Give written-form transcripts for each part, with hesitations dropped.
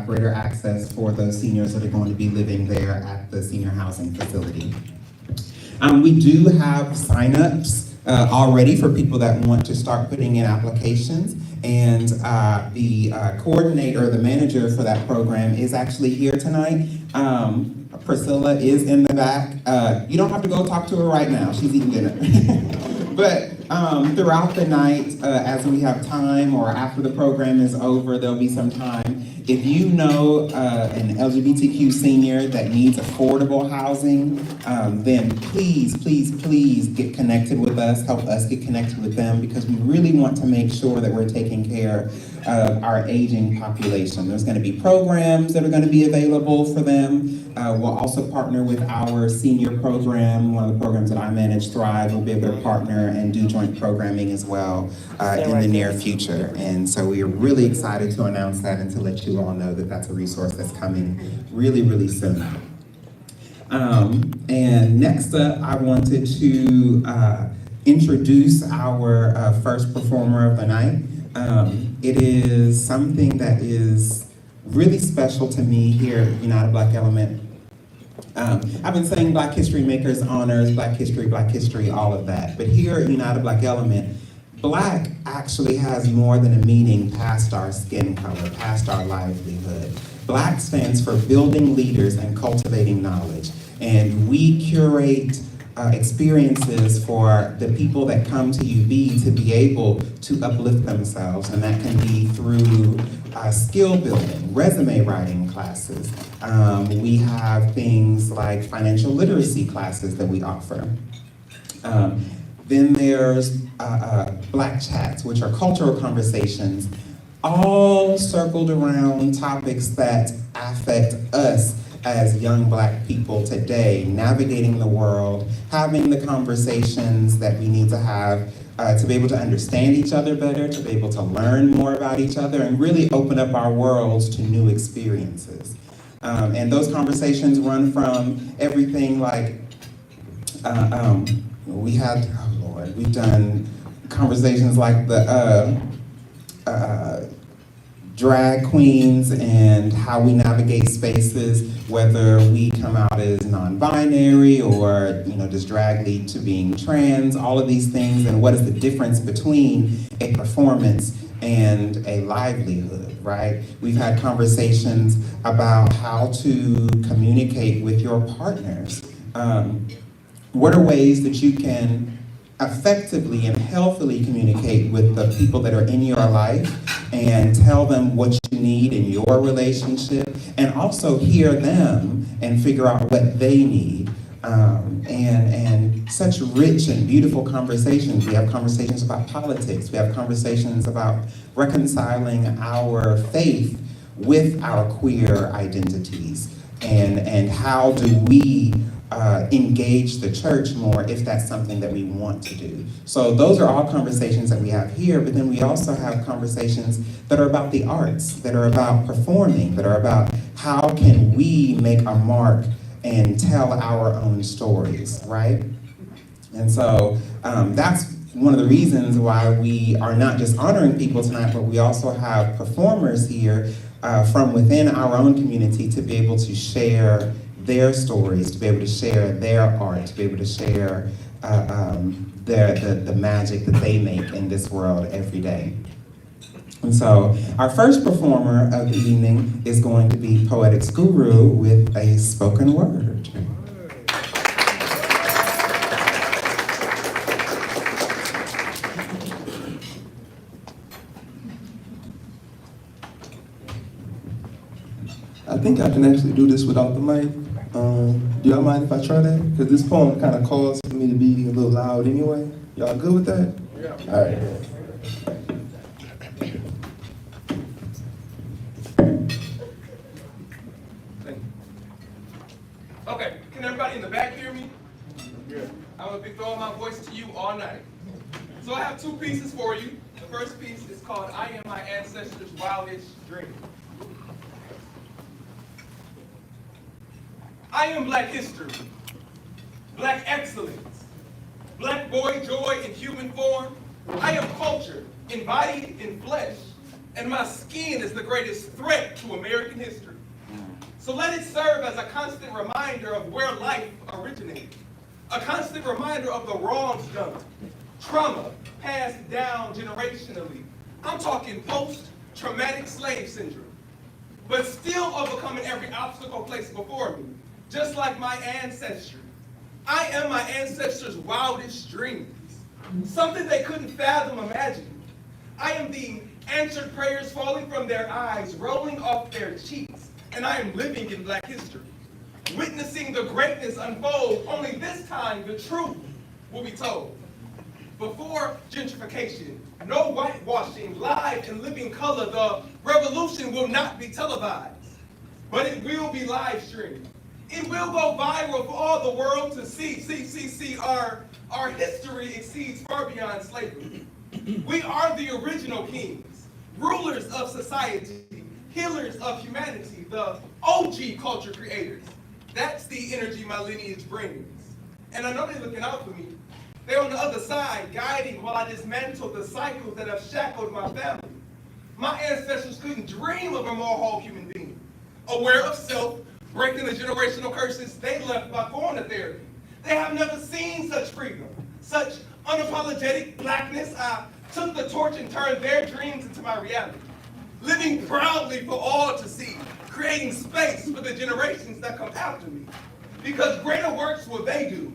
greater access for those seniors that are going to be living there at the senior housing facility. We do have signups already for people that want to start putting in applications, and the coordinator, the manager for that program is actually here tonight. Priscilla is in the back. You don't have to go talk to her right now, she's eating dinner. But throughout the night, as we have time or after the program is over, there'll be some time. If you know an LGBTQ senior that needs affordable housing, then please get connected with us, help us get connected with them, because we really want to make sure that we're taking care of our aging population. There's going to be programs that are going to be available for them. We'll also partner with our senior program. One of the programs that I manage, Thrive, will be able to partner and do joint programming as well in the near future. And so we are really excited to announce that and to let you all know that that's a resource that's coming really soon. And next up, I wanted to introduce our first performer of the night. It is something that is really special to me here at United Black Element. I've been saying Black History Makers Honors, Black History, all of that. But here at United Black Element, Black actually has more than a meaning past our skin color, past our livelihood. Black stands for building leaders and cultivating knowledge. And we curate experiences for the people that come to UB to be able to uplift themselves, and that can be through skill building, resume writing classes. We have things like financial literacy classes that we offer. Then there's Black Chats, which are cultural conversations, all circled around topics that affect us as young Black people today, navigating the world, having the conversations that we need to have to be able to understand each other better, to be able to learn more about each other, and really open up our worlds to new experiences. And those conversations run from everything like, we've done conversations like the drag queens and how we navigate spaces, whether we come out as non-binary or does drag lead to being trans, all of these things, and what is the difference between a performance and a livelihood, right? We've had conversations about how to communicate with your partners. What are ways that you can effectively and healthily communicate with the people that are in your life and tell them what you need in your relationship, and also hear them and figure out what they need. And such rich and beautiful conversations. We have conversations about politics. We have conversations about reconciling our faith with our queer identities, and how do we engage the church more if that's something that we want to do. So those are all conversations that we have here, but then we also have conversations that are about the arts, that are about performing, that are about how can we make a mark and tell our own stories, right? And so that's one of the reasons why we are not just honoring people tonight, but we also have performers here from within our own community to be able to share their stories, to be able to share their art, to be able to share the magic that they make in this world every day. And so our first performer of the evening is going to be Poetics Guru with a spoken word. I think I can actually do this without the mic. Do y'all mind if I try that? Because this poem kind of calls for me to be a little loud anyway. Y'all good with that? Yeah. All right. Okay, can everybody in the back hear me? Yeah. I'm gonna be throwing my voice to you all night. So I have two pieces for you. The first piece is called I Am My Ancestors' Wildest Dream. I am Black history, Black excellence, Black boy joy in human form. I am culture, embodied in flesh, and my skin is the greatest threat to American history. So let it serve as a constant reminder of where life originated, a constant reminder of the wrongs done, trauma passed down generationally. I'm talking post-traumatic slave syndrome, but still overcoming every obstacle placed before me, just like my ancestry. I am my ancestors' wildest dreams, something they couldn't fathom imagine. I am the answered prayers falling from their eyes, rolling off their cheeks, and I am living in Black history, witnessing the greatness unfold. Only this time the truth will be told. Before gentrification, no whitewashing, live and living color, the revolution will not be televised, but it will be live streamed. It will go viral for all the world to see. Our history exceeds far beyond slavery. We are the original kings, rulers of society, healers of humanity, the OG culture creators. That's the energy my lineage brings. And I know they're looking out for me. They're on the other side, guiding while I dismantle the cycles that have shackled my family. My ancestors couldn't dream of a more whole human being, aware of self, breaking the generational curses they left by foreign therapy. They have never seen such freedom, such unapologetic Blackness. I took the torch and turned their dreams into my reality, living proudly for all to see, creating space for the generations that come after me. Because greater works will they do.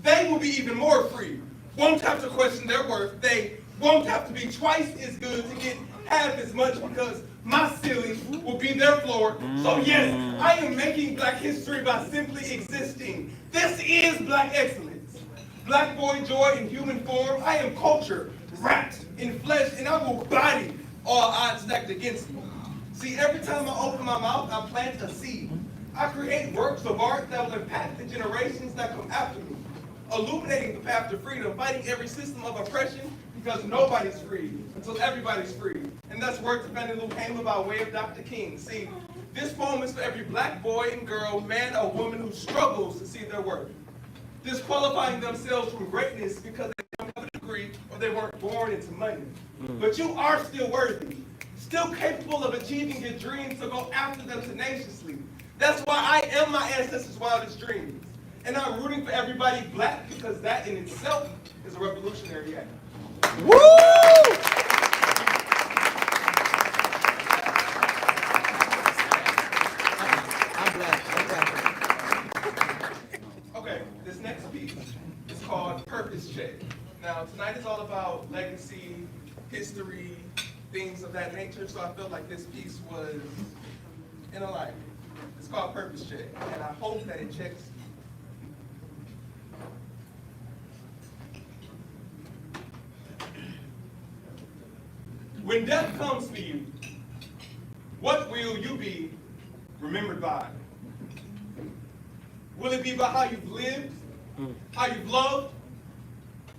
They will be even more free, won't have to question their worth. They won't have to be twice as good to get half as much, because my ceiling will be their floor. So yes, I am making Black history by simply existing. This is Black excellence. Black boy joy in human form. I am culture wrapped in flesh, and I will body all odds stacked against me. See, every time I open my mouth, I plant a seed. I create works of art that will impact the generations that come after me, illuminating the path to freedom, fighting every system of oppression, because nobody's free until everybody's free. And that's work to Fannie Lou Hamer by way of Dr. King. See, this poem is for every Black boy and girl, man or woman who struggles to see their worth, disqualifying themselves from greatness because they don't have a degree or they weren't born into money. But you are still worthy, still capable of achieving your dreams, to go after them tenaciously. That's why I am my ancestors' wildest dreams. And I'm rooting for everybody Black, because that in itself is a revolutionary act. Woo! I'm Black. Okay, this next piece is called Purpose Check. Now, tonight is all about legacy, history, things of that nature, so I felt like this piece was in alignment. It's called Purpose Check, and I hope that it checks. When death comes for you, what will you be remembered by? Will it be by how you've lived, how you've loved?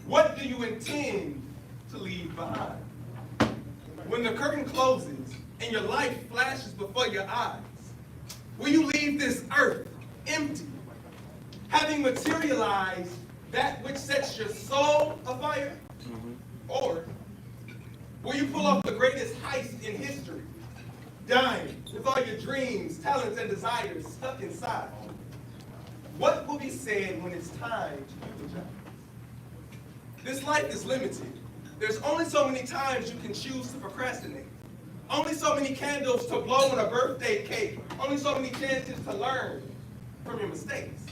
What do you intend to leave behind? When the curtain closes and your life flashes before your eyes, will you leave this earth empty, having materialized that which sets your soul afire? Or will you pull off the greatest heist in history, dying with all your dreams, talents, and desires stuck inside? What will be said when it's time to do the job? This life is limited. There's only so many times you can choose to procrastinate. Only so many candles to blow on a birthday cake. Only so many chances to learn from your mistakes.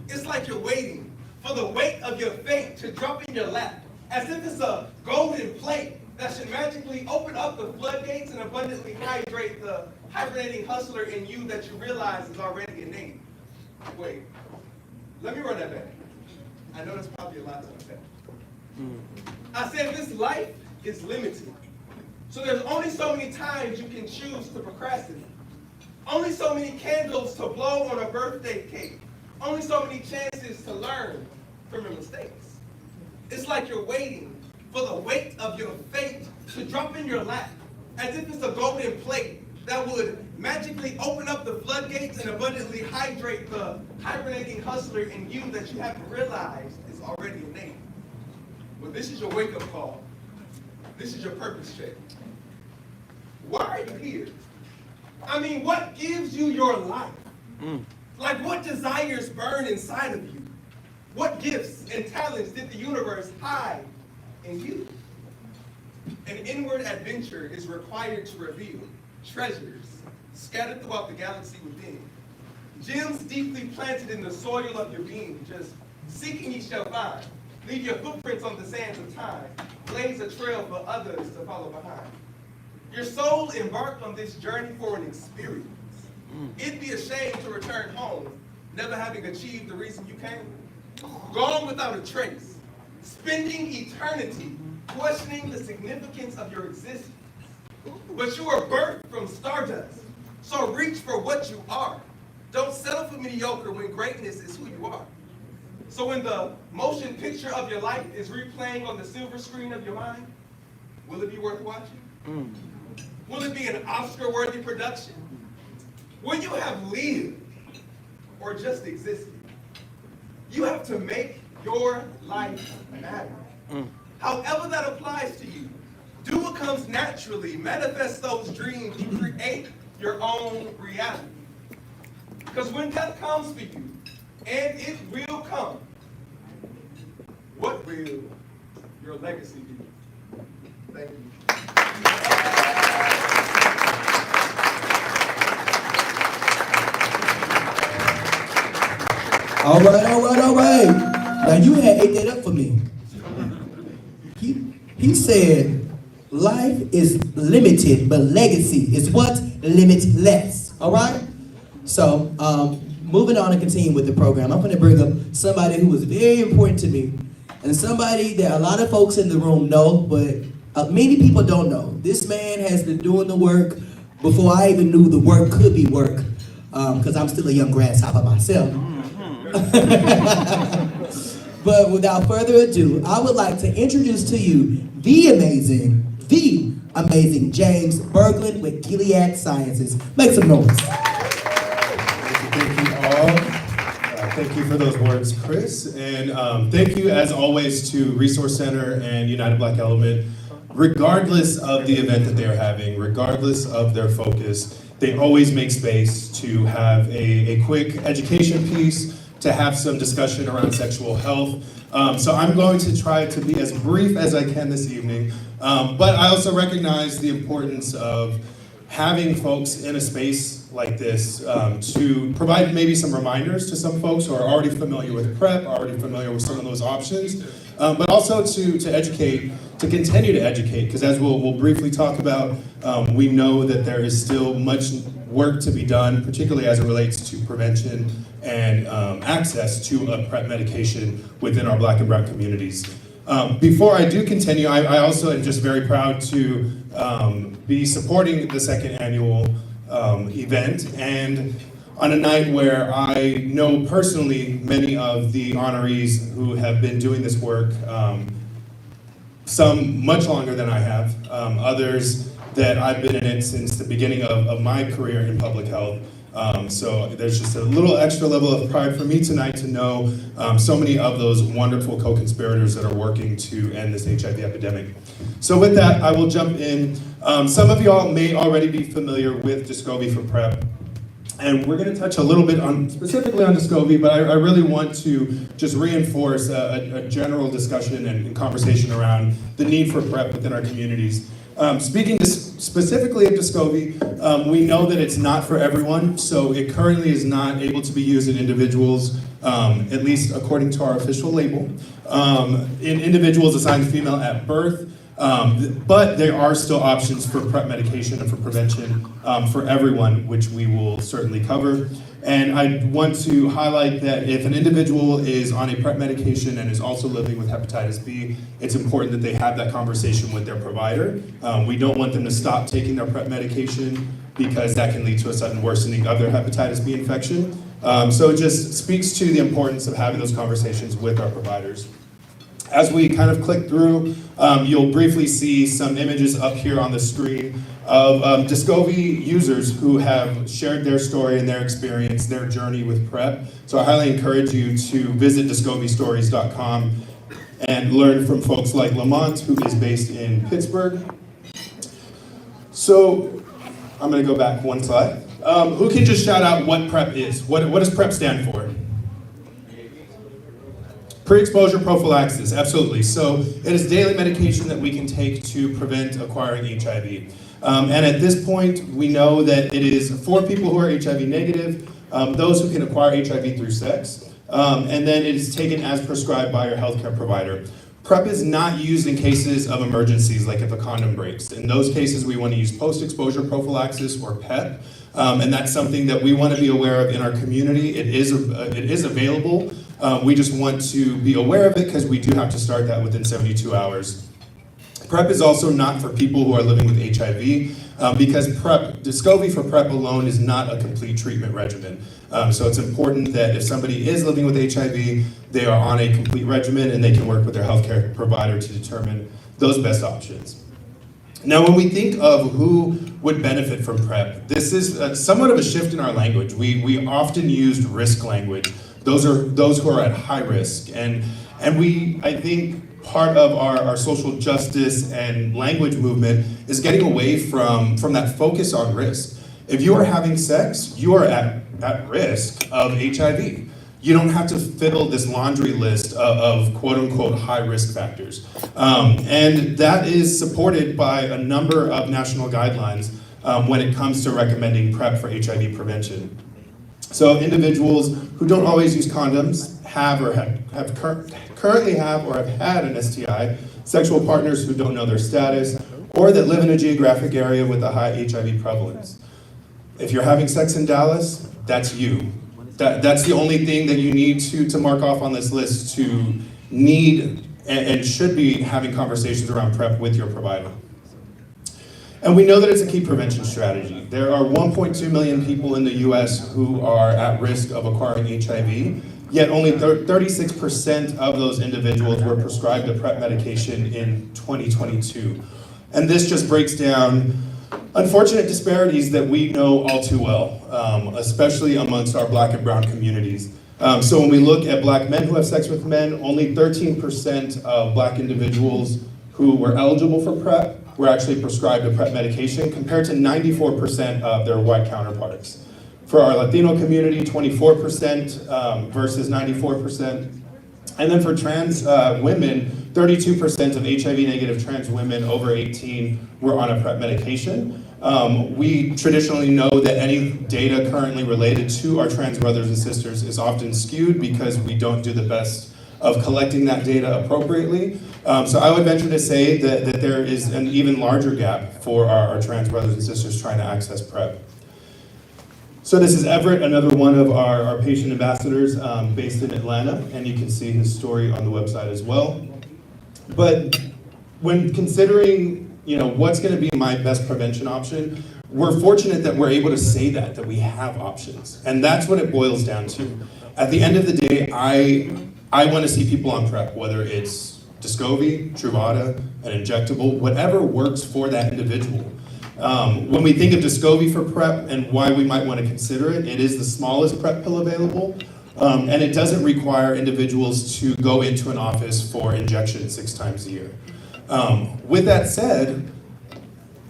It's like you're waiting for the weight of your fate to drop in your lap, as if it's a golden plate that should magically open up the floodgates and abundantly hydrate the hibernating hustler in you that you realize is already innate. Wait, let me run that back. I know that's probably a lot to unpack. I said this life is limited. So there's only so many times you can choose to procrastinate. Only so many candles to blow on a birthday cake. Only so many chances to learn from your mistakes. It's like you're waiting for the weight of your fate to drop in your lap, as if it's a golden plate that would magically open up the floodgates and abundantly hydrate the hibernating hustler in you that you haven't realized is already innate. Well, this is your wake-up call. This is your purpose check. why are you here? I mean, what gives you your life? Like, what desires burn inside of you? What gifts and talents did the universe hide in you? An inward adventure is required to reveal treasures scattered throughout the galaxy within. Gems deeply planted in the soil of your being, just seeking ye shall find. Leave your footprints on the sands of time. Blaze a trail for others to follow behind. Your soul embarked on this journey for an experience. It'd be a shame to return home, never having achieved the reason you came. Gone without a trace, spending eternity questioning the significance of your existence. But you were birthed from stardust, so reach for what you are. Don't settle for mediocre when greatness is who you are. So when the motion picture of your life is replaying on the silver screen of your mind, will it be worth watching? Will it be an Oscar-worthy production? Will you have lived or just existed? You have to make your life matter. However that applies to you, do what comes naturally. Manifest those dreams. You create your own reality. Because when death comes for you, and it will come, what will your legacy be? Thank you. All right. Now you had ate that up for me. He said, life is limited, but legacy is what? Limitless. All right? So, moving on and continuing with the program, I'm going to bring up somebody who was very important to me, and somebody that a lot of folks in the room know, but many people don't know. This man has been doing the work before I even knew the work could be work, because I'm still a young grasshopper myself. But without further ado, I would like to introduce to you the amazing James Berglund with Gilead Sciences. Make some noise. Thank you all. Thank you for those words, Chris. And thank you, as always, to Resource Center and United Black Element. Regardless of the event that they're having, regardless of their focus, they always make space to have a quick education piece, to have some discussion around sexual health. So I'm going to try to be as brief as I can this evening, but I also recognize the importance of having folks in a space like this to provide maybe some reminders to some folks who are already familiar with PrEP, already familiar with some of those options, but also to educate, to continue to educate, because as we'll briefly talk about, we know that there is still much work to be done, particularly as it relates to prevention and access to a PrEP medication within our Black and Brown communities. Before I do continue, I also am just very proud to be supporting the second annual event, and on a night where I know personally many of the honorees who have been doing this work, some much longer than I have, others that I've been in it since the beginning of my career in public health. So there's just a little extra level of pride for me tonight to know so many of those wonderful co-conspirators that are working to end this HIV epidemic. So with that, I will jump in. Some of y'all may already be familiar with Descovy for PrEP. And we're going to touch a little bit specifically on Descovy, but I really want to just reinforce a general discussion and conversation around the need for PrEP within our communities. Speaking specifically of Descovy, we know that it's not for everyone, so it currently is not able to be used in individuals, at least according to our official label, in individuals assigned female at birth, but there are still options for PrEP medication and for prevention for everyone, which we will certainly cover. And I want to highlight that if an individual is on a PrEP medication and is also living with hepatitis B, it's important that they have that conversation with their provider. We don't want them to stop taking their PrEP medication because that can lead to a sudden worsening of their hepatitis B infection. So it just speaks to the importance of having those conversations with our providers. As we kind of click through, you'll briefly see some images up here on the screen of Descovy users who have shared their story and their experience, their journey with PrEP. So I highly encourage you to visit DescovyStories.com and learn from folks like Lamont, who is based in Pittsburgh. So I'm going to go back one slide. Who can just shout out what PrEP is? What does PrEP stand for? Pre-exposure prophylaxis, absolutely. So it is daily medication that we can take to prevent acquiring HIV. And at this point, we know that it is for people who are HIV negative, those who can acquire HIV through sex, and then it is taken as prescribed by your healthcare provider. PrEP is not used in cases of emergencies, like if a condom breaks. In those cases, we want to use post-exposure prophylaxis, or PEP, and that's something that we want to be aware of in our community. It is available. We just want to be aware of it because we do have to start that within 72 hours. PrEP is also not for people who are living with HIV because Descovy for PrEP alone is not a complete treatment regimen. So it's important that if somebody is living with HIV, they are on a complete regimen and they can work with their healthcare provider to determine those best options. Now, when we think of who would benefit from PrEP, this is somewhat of a shift in our language. We often used risk language. Those are those who are at high risk. And I think part of our social justice and language movement is getting away from that focus on risk. If you are having sex, you are at risk of HIV. You don't have to fill this laundry list of quote unquote high risk factors. And that is supported by a number of national guidelines when it comes to recommending PrEP for HIV prevention. So individuals who don't always use condoms currently have or have had an STI, sexual partners who don't know their status, or that live in a geographic area with a high HIV prevalence. If you're having sex in Dallas, that's you. That's the only thing that you need to mark off on this list to need and should be having conversations around PrEP with your provider. And we know that it's a key prevention strategy. There are 1.2 million people in the US who are at risk of acquiring HIV, yet only 36% of those individuals were prescribed a PrEP medication in 2022. And this just breaks down unfortunate disparities that we know all too well, especially amongst our Black and brown communities. So when we look at Black men who have sex with men, only 13% of Black individuals who were eligible for PrEP were actually prescribed a PrEP medication, compared to 94% of their white counterparts. For our Latino community, 24% versus 94%. And then for trans women, 32% of HIV-negative trans women over 18 were on a PrEP medication. We traditionally know that any data currently related to our trans brothers and sisters is often skewed because we don't do the best of collecting that data appropriately. So I would venture to say that there is an even larger gap for our trans brothers and sisters trying to access PrEP. So this is Everett, another one of our patient ambassadors based in Atlanta, and you can see his story on the website as well. But when considering, what's going to be my best prevention option, we're fortunate that we're able to say that we have options. And that's what it boils down to. At the end of the day, I want to see people on PrEP, whether it's Descovy, Truvada, an injectable, whatever works for that individual. When we think of Descovy for PrEP and why we might want to consider it, it is the smallest PrEP pill available, and it doesn't require individuals to go into an office for injection 6 times a year. With that said,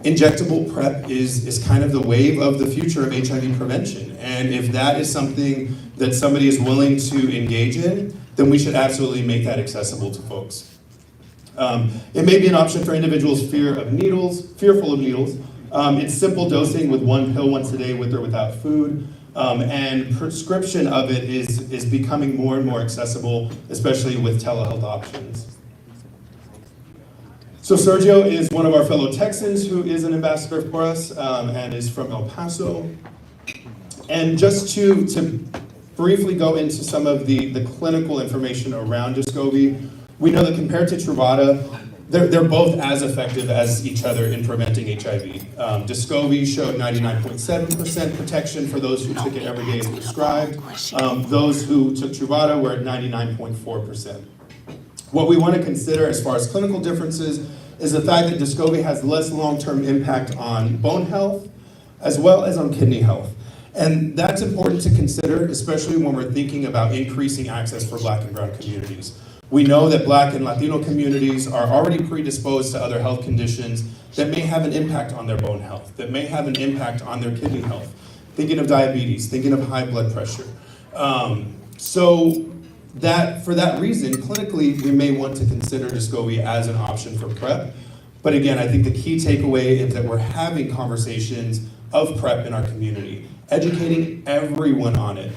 injectable PrEP is kind of the wave of the future of HIV prevention, and if that is something that somebody is willing to engage in, then we should absolutely make that accessible to folks. It may be an option for individuals fearful of needles. It's simple dosing with 1 pill once a day with or without food. And prescription of it is becoming more and more accessible, especially with telehealth options. So Sergio is one of our fellow Texans who is an ambassador for us and is from El Paso. And just to briefly go into some of the clinical information around Descovy, we know that compared to Truvada, they're both as effective as each other in preventing HIV. Descovy showed 99.7% protection for those who took it every day as prescribed. Those who took Truvada were at 99.4%. What we want to consider as far as clinical differences is the fact that Descovy has less long-term impact on bone health as well as on kidney health. And that's important to consider, especially when we're thinking about increasing access for Black and brown communities. We know that Black and Latino communities are already predisposed to other health conditions that may have an impact on their bone health, that may have an impact on their kidney health. Thinking of diabetes, thinking of high blood pressure. For that reason, clinically, we may want to consider Descovy as an option for PrEP. But again, I think the key takeaway is that we're having conversations of PrEP in our community, educating everyone on it.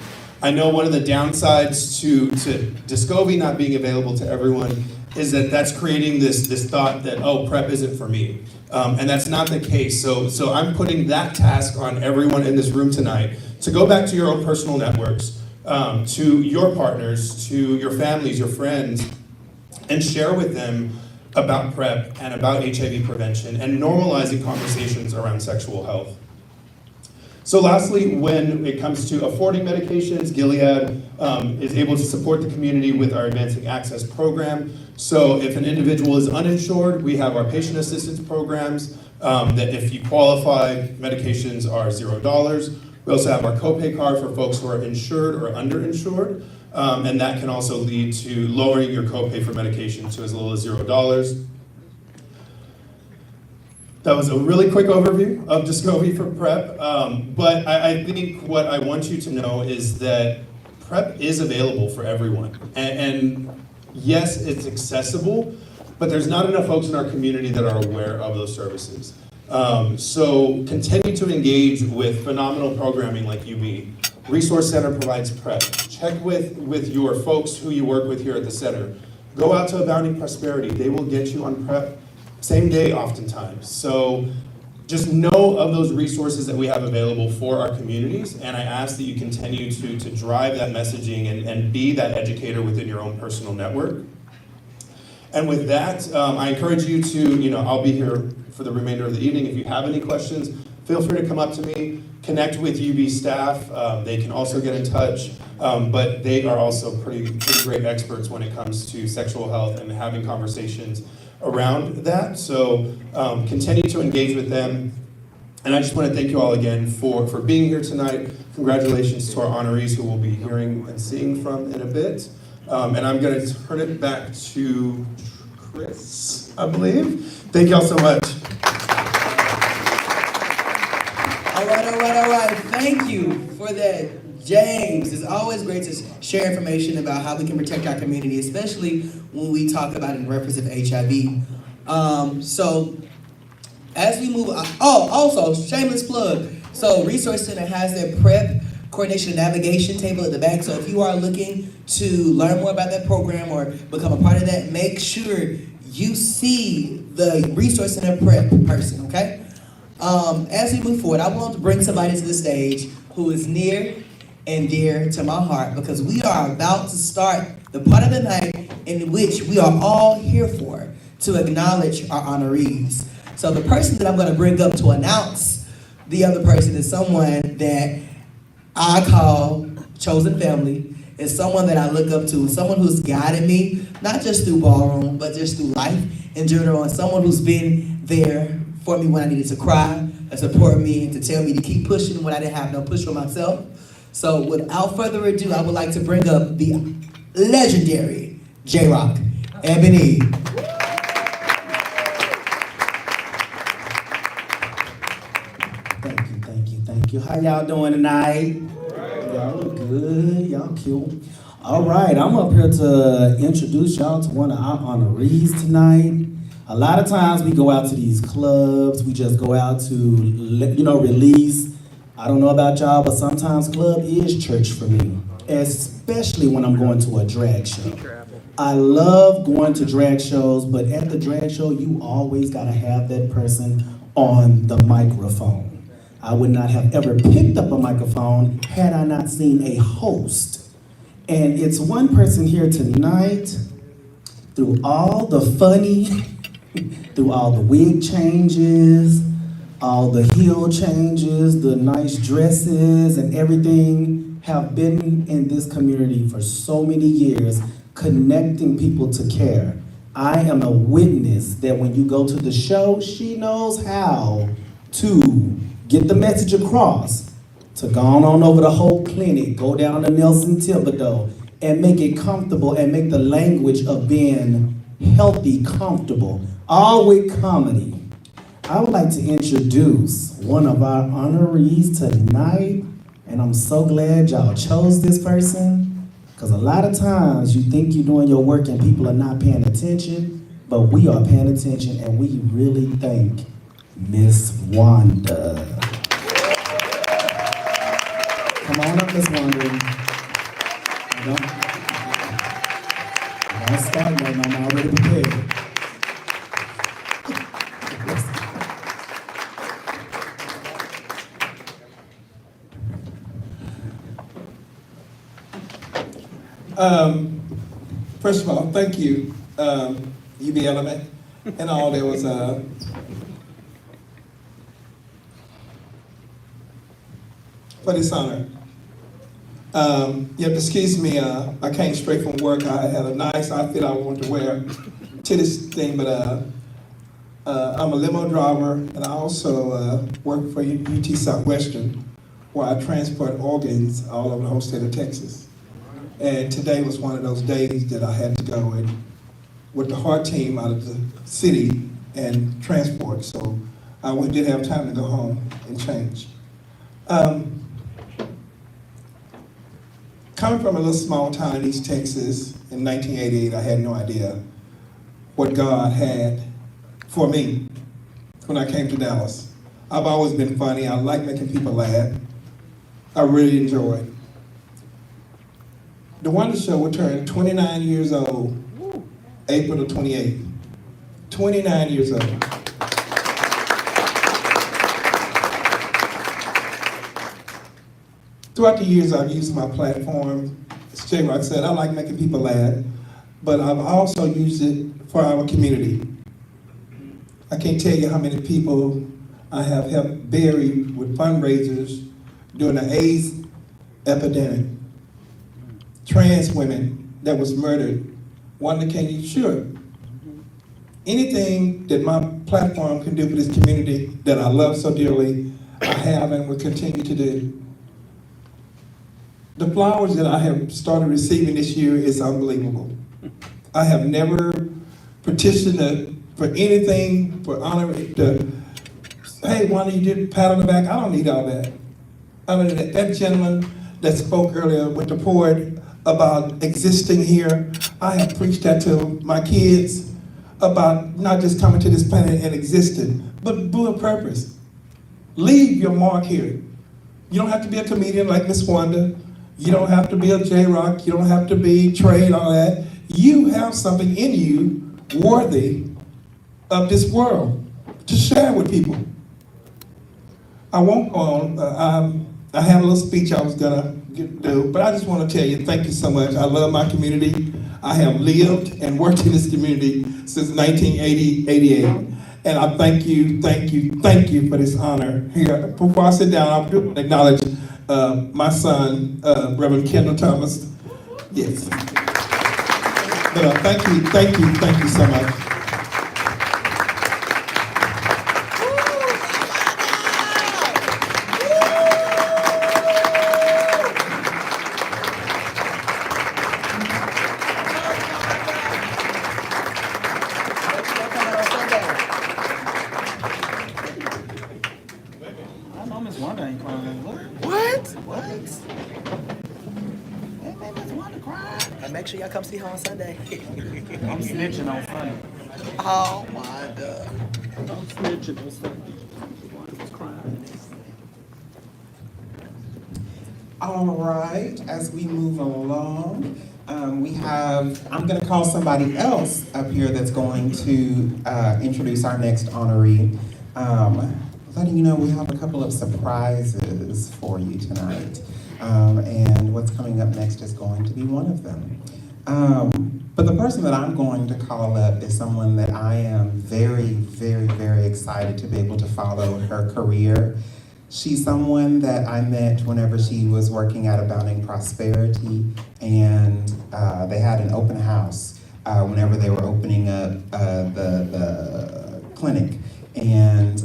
I know one of the downsides to Descovy not being available to everyone is that that's creating this thought that, oh, PrEP isn't for me. And that's not the case. So I'm putting that task on everyone in this room tonight to go back to your own personal networks, to your partners, to your families, your friends, and share with them about PrEP and about HIV prevention and normalizing conversations around sexual health. So lastly, when it comes to affording medications, Gilead is able to support the community with our Advancing Access program. So if an individual is uninsured, we have our patient assistance programs that if you qualify, medications are $0. We also have our copay card for folks who are insured or underinsured. And that can also lead to lowering your copay for medication to as little as $0. That was a really quick overview of Descovy for PrEP, but I think what I want you to know is that PrEP is available for everyone. And yes, it's accessible, but there's not enough folks in our community that are aware of those services. So continue to engage with phenomenal programming like UB. Resource Center provides PrEP. Check with your folks who you work with here at the center. Go out to Abounding Prosperity. They will get you on PrEP same day oftentimes. So just know of those resources that we have available for our communities, and I ask that you continue to drive that messaging and be that educator within your own personal network. And with that, I encourage you to, I'll be here for the remainder of the evening. If you have any questions, feel free to come up to me, connect with UB staff. They can also get in touch, but they are also pretty great experts when it comes to sexual health and having conversations around that. So continue to engage with them. And I just want to thank you all again for being here tonight. Congratulations to our honorees who we'll be hearing and seeing from in a bit. And I'm going to turn it back to Chris, I believe. Thank you all so much. All right. Thank you for that, James. It's always great to share information about how we can protect our community, especially when we talk about it in reference of HIV. So as we move on, also, shameless plug. So Resource Center has their PrEP coordination and navigation table at the back. So if you are looking to learn more about that program or become a part of that, make sure you see the Resource Center PrEP person, okay? As we move forward, I want to bring somebody to the stage who is near and dear to my heart, because we are about to start the part of the night in which we are all here for, to acknowledge our honorees. So the person that I'm going to bring up to announce the other person is someone that I call chosen family. It's someone that I look up to, someone who's guided me, not just through ballroom, but just through life in general, and someone who's been there for me when I needed to cry, to support me, and to tell me to keep pushing when I didn't have no push for myself. So without further ado, I would like to bring up the legendary J-Rock, Ebony. Thank you. How y'all doing tonight? Y'all look good, y'all cute. All right, I'm up here to introduce y'all to one of our honorees tonight. A lot of times we go out to these clubs, we just go out to, release. I don't know about y'all, but sometimes club is church for me, especially when I'm going to a drag show. I love going to drag shows, but at the drag show, you always gotta have that person on the microphone. I would not have ever picked up a microphone had I not seen a host. And it's one person here tonight, through all the funny, through all the wig changes, all the heel changes, the nice dresses and everything, have been in this community for so many years, connecting people to care. I am a witness that when you go to the show, she knows how to get the message across, to go on over the whole clinic, go down to Nelson Thibodeau, and make it comfortable and make the language of being healthy comfortable, all with comedy. I would like to introduce one of our honorees tonight, and I'm so glad y'all chose this person, because a lot of times you think you're doing your work and people are not paying attention, but we are paying attention, and we really thank Miss Wanda. Come on up, Miss Wanda. Don't start nothing, I'm already prepared. First of all, thank you, UB Element, and all that was, for this honor. You have to excuse me, I came straight from work. I had a nice outfit I wanted to wear to this thing, but I'm a limo driver, and I also work for UT Southwestern, where I transport organs all over the whole state of Texas. And today was one of those days that I had to go in with the heart team out of the city and transport. So I did have time to go home and change. Coming from a little small town in East Texas in 1988, I had no idea what God had for me when I came to Dallas. I've always been funny. I like making people laugh. I really enjoy it. The Wonder Show will turn 29 years old, April the 28th. 29 years old. Throughout the years, I've used my platform. As J. Rock said, I like making people laugh, but I've also used it for our community. I can't tell you how many people I have helped bury with fundraisers during the AIDS epidemic. Trans women that was murdered. Wanda, can you? Sure. Anything that my platform can do for this community that I love so dearly, I have and will continue to do. The flowers that I have started receiving this year is unbelievable. I have never petitioned for anything, for honor, hey, Wanda, you did pat on the back. I don't need all that. I mean, that gentleman that spoke earlier with the poet about existing here, I have preached that to my kids about not just coming to this planet and existing, but do a purpose. Leave your mark here. You don't have to be a comedian like Miss Wanda. You don't have to be a J-Rock. You don't have to be Trey and all that. You have something in you worthy of this world to share with people. I won't go on. I had a little speech I was gonna do, but I just want to tell you, thank you so much. I love my community. I have lived and worked in this community since 1988. And I thank you for this honor here. Before I sit down, I do acknowledge my son, Reverend Kendall Thomas. Yes. But thank you so much. Make sure y'all come see her on Sunday. I'm snitching on Sunday. Oh my God. I'm snitching on Sunday. All right, as we move along, I'm gonna call somebody else up here that's going to introduce our next honoree. Letting you know we have a couple of surprises for you tonight. And what's coming up next is going to be one of them. But the person that I'm going to call up is someone that I am very, very, very excited to be able to follow her career. She's someone that I met whenever she was working at Abounding Prosperity, and they had an open house whenever they were opening up the clinic. And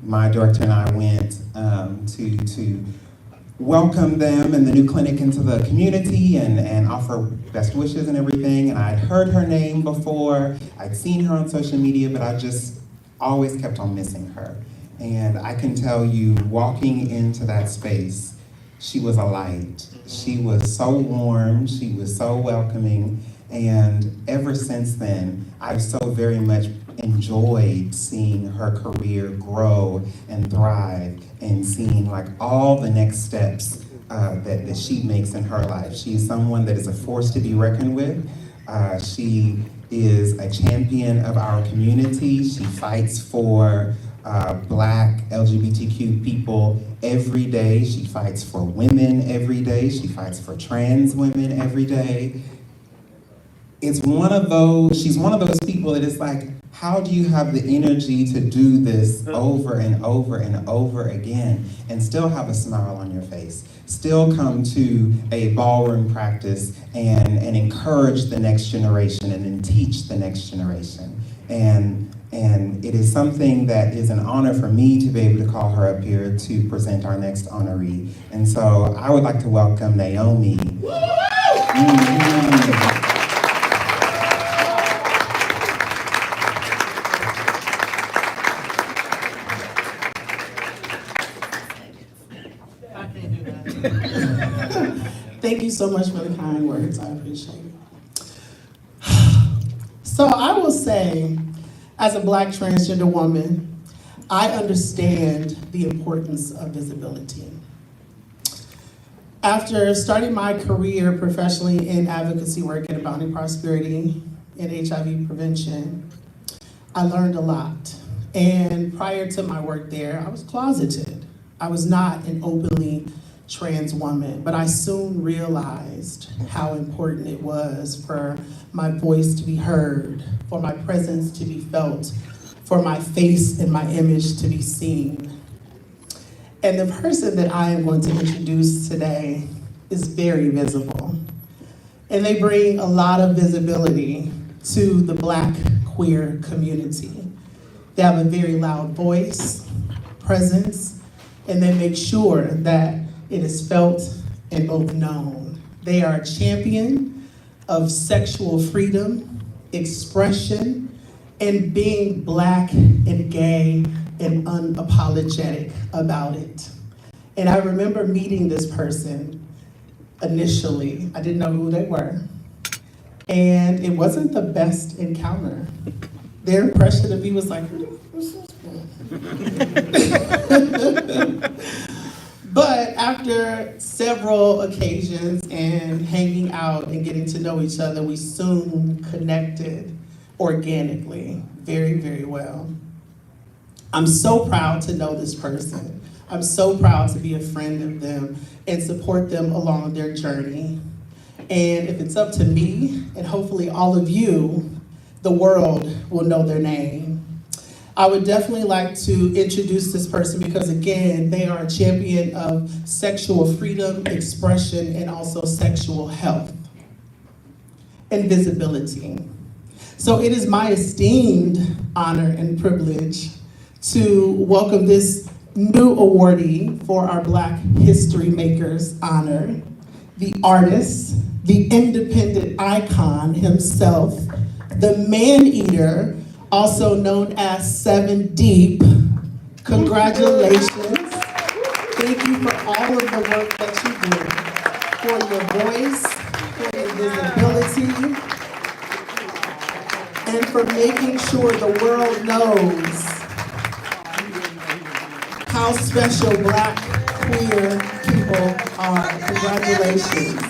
my director and I went to welcome them and the new clinic into the community and offer best wishes and everything. And I'd heard her name before, I'd seen her on social media, but I just always kept on missing her. And I can tell you, walking into that space, she was a light. She was so warm, she was so welcoming, and ever since then, I've so very much enjoyed seeing her career grow and thrive and seeing like all the next steps that she makes in her life. She's someone that is a force to be reckoned with. She is a champion of our community. She fights for Black LGBTQ people every day. She fights for women every day. She fights for trans women every day. She's one of those people that is like, how do you have the energy to do this over and over and over again and still have a smile on your face? Still come to a ballroom practice and encourage the next generation and then teach the next generation. And it is something that is an honor for me to be able to call her up here to present our next honoree. And so I would like to welcome Naomi. Thank you so much for the kind words. I appreciate it. So I will say, as a Black transgender woman, I understand the importance of visibility. After starting my career professionally in advocacy work and Abounding Prosperity in HIV prevention, I learned a lot. And prior to my work there, I was closeted. I was not an openly trans woman, but I soon realized how important it was for my voice to be heard, for my presence to be felt, for my face and my image to be seen. And the person that I am going to introduce today is very visible. And they bring a lot of visibility to the Black queer community. They have a very loud voice, presence, and they make sure that it is felt and both known. They are a champion of sexual freedom, expression, and being Black and gay and unapologetic about it. And I remember meeting this person initially. I didn't know who they were. And it wasn't the best encounter. Their impression of me was like, what's this? But after several occasions and hanging out and getting to know each other, we soon connected organically, very, very well. I'm so proud to know this person. I'm so proud to be a friend of them and support them along their journey. And if it's up to me, and hopefully all of you, the world will know their name. I would definitely like to introduce this person because, again, they are a champion of sexual freedom, expression, and also sexual health and visibility. So it is my esteemed honor and privilege to welcome this new awardee for our Black History Makers honor, the artist, the independent icon himself, the man-eater, also known as 7 Deep. Congratulations. Thank you for all of the work that you do, for your voice, for your visibility, and for making sure the world knows how special Black queer people are. Congratulations.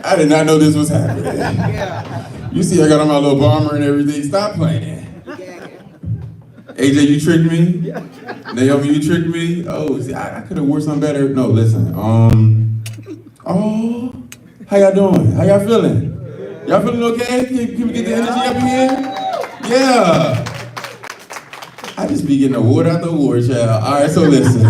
I did not know this was happening. You see I got on my little bomber and everything. Stop playing. AJ, you tricked me? Naomi, you tricked me? Oh, see, I could have wore something better. No, listen. Oh, how y'all doing? How y'all feeling? Y'all feeling okay? Can we get the energy up in here? Yeah. I just be getting award after award, child. All right, so listen.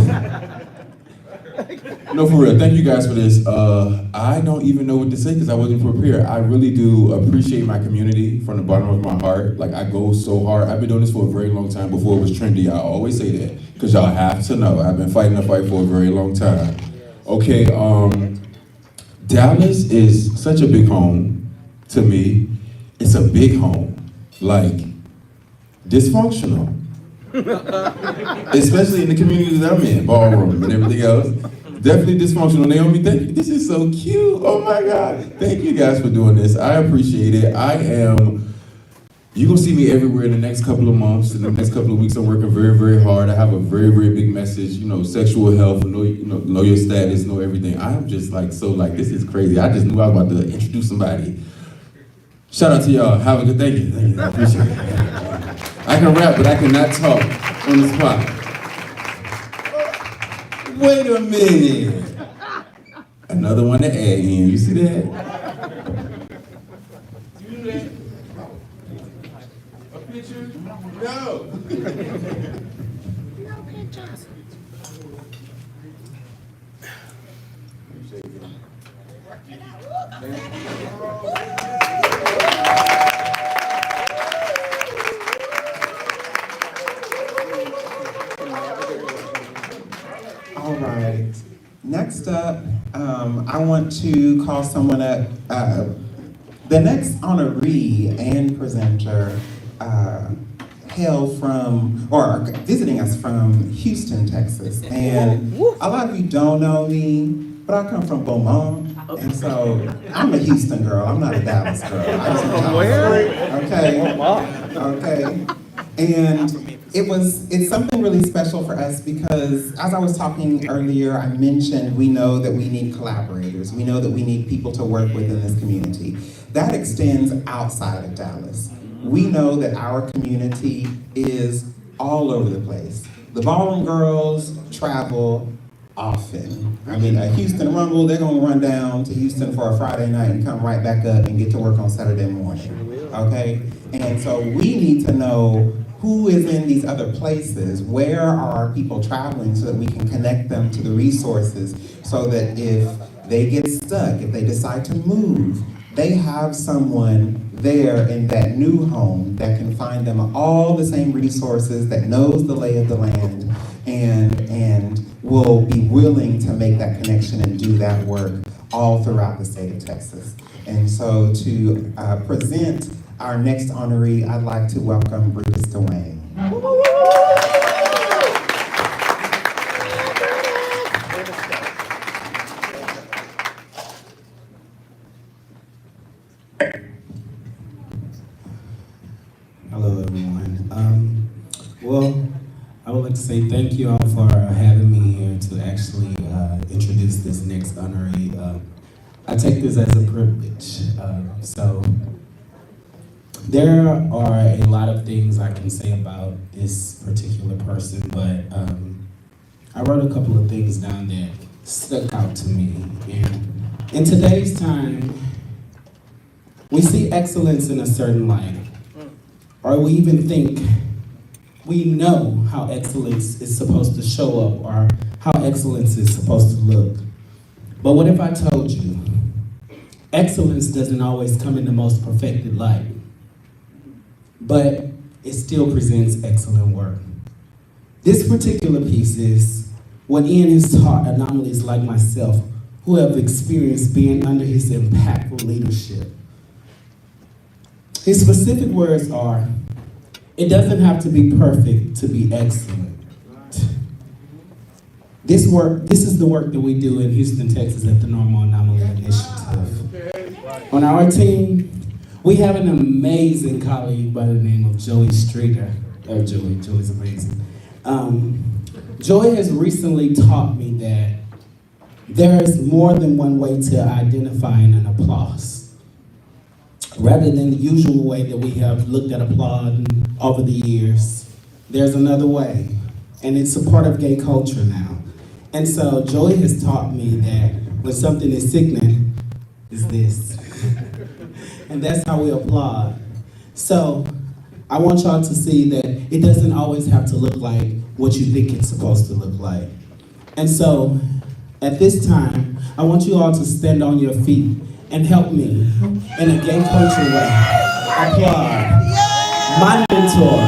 No, for real. Thank you guys for this. I don't even know what to say because I wasn't prepared. I really do appreciate my community from the bottom of my heart. Like, I go so hard. I've been doing this for a very long time before it was trendy. I always say that because y'all have to know. I've been fighting the fight for a very long time. Okay, Dallas is such a big home to me. It's a big home. Like, dysfunctional. Especially in the community that I'm in, ballroom and everything else. Definitely dysfunctional. Naomi, thank you. This is so cute. Oh my God. Thank you guys for doing this. I appreciate it. You're gonna see me everywhere in the next couple of months. In the next couple of weeks, I'm working very, very hard. I have a very, very big message, sexual health, know your status, know everything. I'm just this is crazy. I just knew I was about to introduce somebody. Shout out to y'all. Have a good, thank you. I appreciate it. I can rap, but I cannot talk on the spot. Wait a minute. Another one to add in. You see that? You knew that? A picture? No. No pictures. All right. Next up, I want to call someone up. The next honoree and presenter hail from, or visiting us from Houston, Texas. And a lot of you don't know me, but I come from Beaumont. And so I'm a Houston girl. I'm not a Dallas girl. Okay. And it's something really special for us because as I was talking earlier, I mentioned we know that we need collaborators. We know that we need people to work with in this community. That extends outside of Dallas. We know that our community is all over the place. The Ballroom Girls travel often. I mean, a Houston Rumble, they're gonna run down to Houston for a Friday night and come right back up and get to work on Saturday morning, okay? And so we need to know who is in these other places, where are people traveling so that we can connect them to the resources so that if they get stuck, if they decide to move, they have someone there in that new home that can find them all the same resources, that knows the lay of the land, and will be willing to make that connection and do that work all throughout the state of Texas. And so to present our next honoree, I'd like to welcome Brutus Dwayne. Hello, everyone. Well, I would like to say thank you all for having me here to actually introduce this next honoree. I take this as a privilege. So there are a lot of things I can say about this particular person, but I wrote a couple of things down that stuck out to me. And in today's time, we see excellence in a certain light, or we even think we know how excellence is supposed to show up or how excellence is supposed to look. But what if I told you, excellence doesn't always come in the most perfected light, but it still presents excellent work. This particular piece is what Ian has taught anomalies like myself who have experienced being under his impactful leadership. His specific words are, it doesn't have to be perfect to be excellent. This is the work that we do in Houston, Texas at the Normal Anomaly Initiative. On our team, we have an amazing colleague by the name of Joey Streeter. Joey's amazing. Joey has recently taught me that there is more than one way to identifying an applause. Rather than the usual way that we have looked at applaud over the years, there's another way, and it's a part of gay culture now. And so Joey has taught me that when something is sickening, is this. And that's how we applaud. So I want y'all to see that it doesn't always have to look like what you think it's supposed to look like. And so At this time, I want you all to stand on your feet and help me in a gay culture way. Applaud my mentor,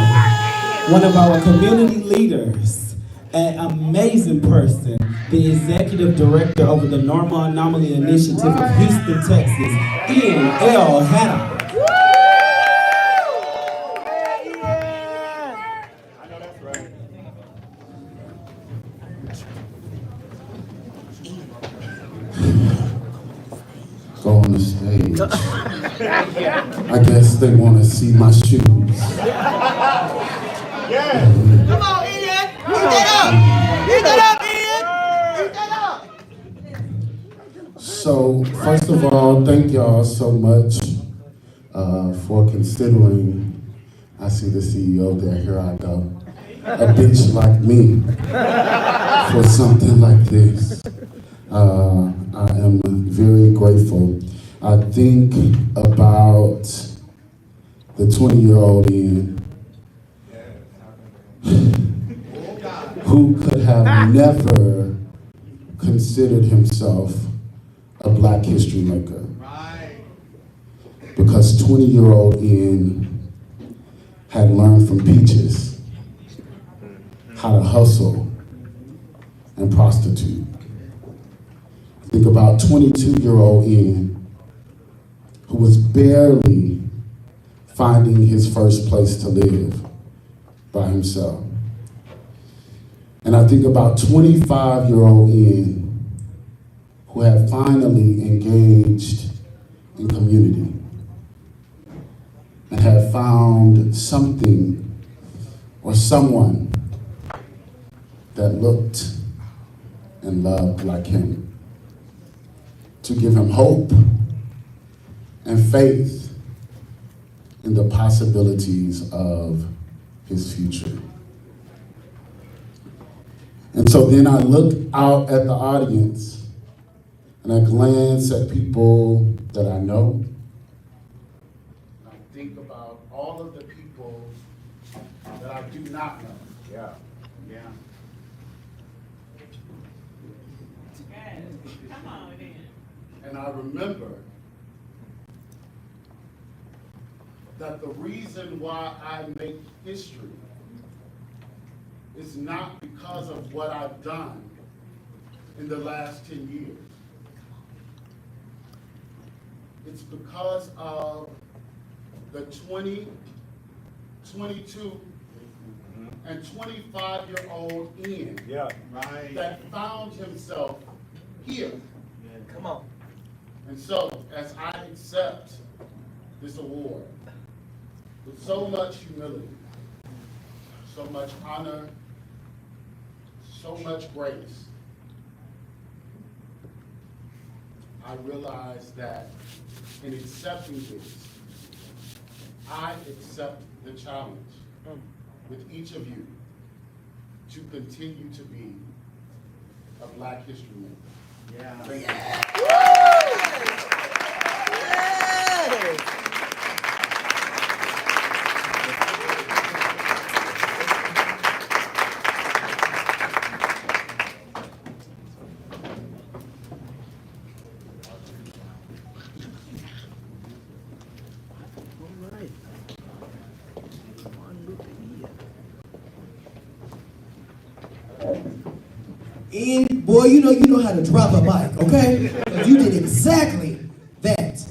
one of our community leaders, an amazing person, the executive director over the Normal Anomaly Initiative of Houston, Texas, Ian L. Hanna. Go on the stage. I guess they want to see my shoes. Come on, Ian! Eat that up! Eat that up, Ian! Eat that up! So, first of all, thank y'all so much for considering. I see the CEO there, here I go. A bitch like me for something like this. I am very grateful. I think about the 20-year-old Ian who could have never considered himself a Black history maker. Because 20-year-old Ian had learned from Peaches how to hustle and prostitute. Think about 22-year-old Ian, who was barely finding his first place to live by himself. And I think about 25-year-old Ian, who had finally engaged in community and had found something or someone that looked and loved like him, to give him hope and faith in the possibilities of his future. And so then I look out at the audience and I glance at people that I know. And I think about all of the people that I do not know. Yeah. Come on, then. And I remember that the reason why I make history is not because of what I've done in the last 10 years. It's because of the 20, 22, and 25-year-old Ian that found himself here. Come on. And so, as I accept this award with so much humility, so much honor, so much grace, I realize that in accepting this, I accept the challenge with each of you to continue to be a Black history maker. Thank you. And boy, you know how to drop a mic, okay? You did exactly that.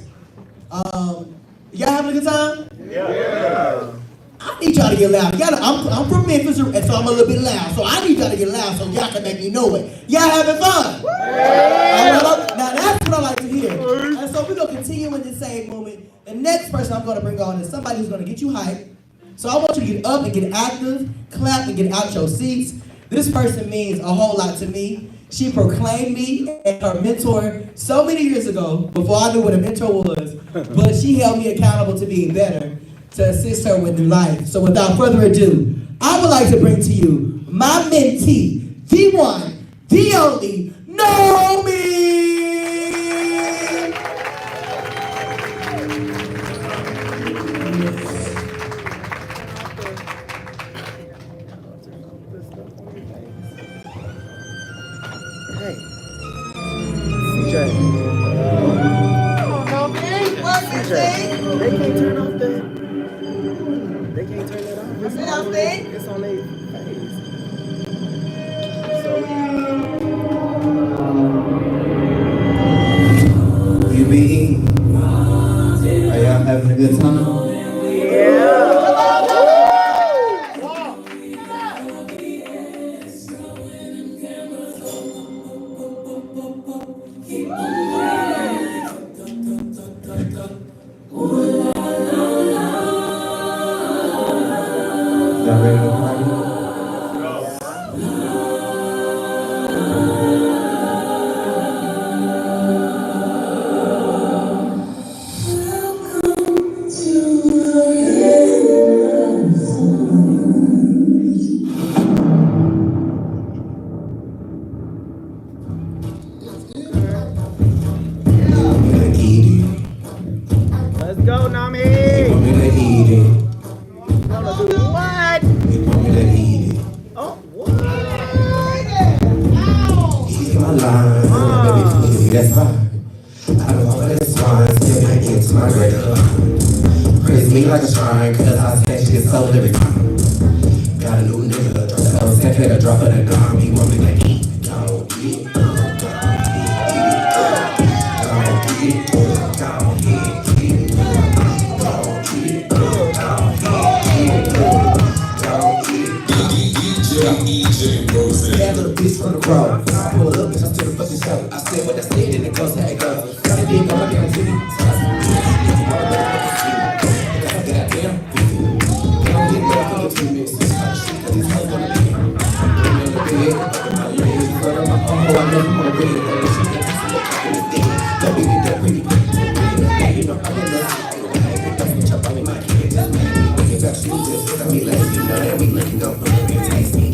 Y'all having a good time? Yeah. I need y'all to get loud. I'm from Memphis, and so I'm a little bit loud. So I need y'all to get loud so y'all can make me know it. Y'all having fun? Yeah. Now that's what I like to hear. And so we're gonna continue in this same moment. The next person I'm gonna bring on is somebody who's gonna get you hyped. So I want you to get up and get active, clap and get out your seats. This person means a whole lot to me. She proclaimed me as her mentor so many years ago, before I knew what a mentor was, but she held me accountable to being better, to assist her with life. So without further ado, I would like to bring to you my mentee, the one, the only, Naomi! moving. It's on their face. You be eating? Are y'all having a good time? Y'all ready to party? Let's go, Nami. Want me to eat it? Wanna do what? Want me to eat it? Oh, what? Eat my line, baby, please, that's fine. I don't want that swine, still can't get to my greater. Praise me like a shrine, cause I snatch his soul every time. Got a new nigga, drop the L, step at a drop of the dime. He want me to eat, don't eat, don't eat, don't eat. That little bitch from the crowd. I pull up and I still fucking show. I said what I said and it goes how it goes. Got a dick on my damn titty. Goddamn. They don't get love for the treatment. Cause these hoes wanna be. I'm in the bed, fucking my legs. But I'm a I never wanna read it. Don't be that pretty. You know I'm in the that's what y'all probably might get. Just me. We can got you just I mean, let's you know that we looking go for it. Taste me.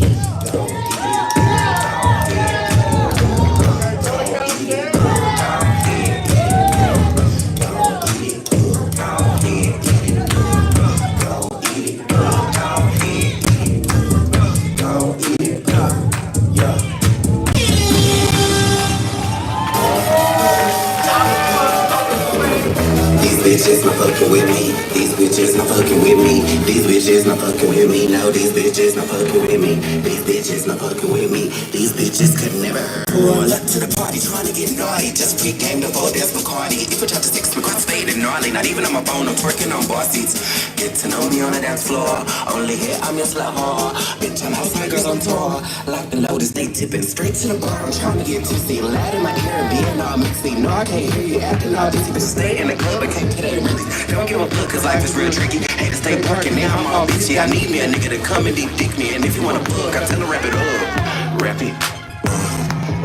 Bitches not fucking with me. These bitches not fucking with me. These bitches not fucking with me. No, these bitches not fucking with me. These bitches not fucking with me. These bitches could never pull up to the party trying to get naughty. Just pre-game the vote, that's Bacardi. If I try to six, we got spade and gnarly. Not even on my phone, I'm twerking on bar seats. Get to know me on the dance floor. Only here, I'm your slut whore. Bitch, I'm house, my girls on tour. Like the Lotus, they tipping straight to the bar. I'm trying to get tipsy. Loud in my ear and being all mixy. No, I can't hear you acting all dizzy. But stay in the club, I can't today really. Don't give a fuck, cause life is real tricky. Hate to stay parking, now I'm all bitchy. I need me a nigga to come and deep dick me. And if you wanna book, I tell him wrap it up. Wrap it,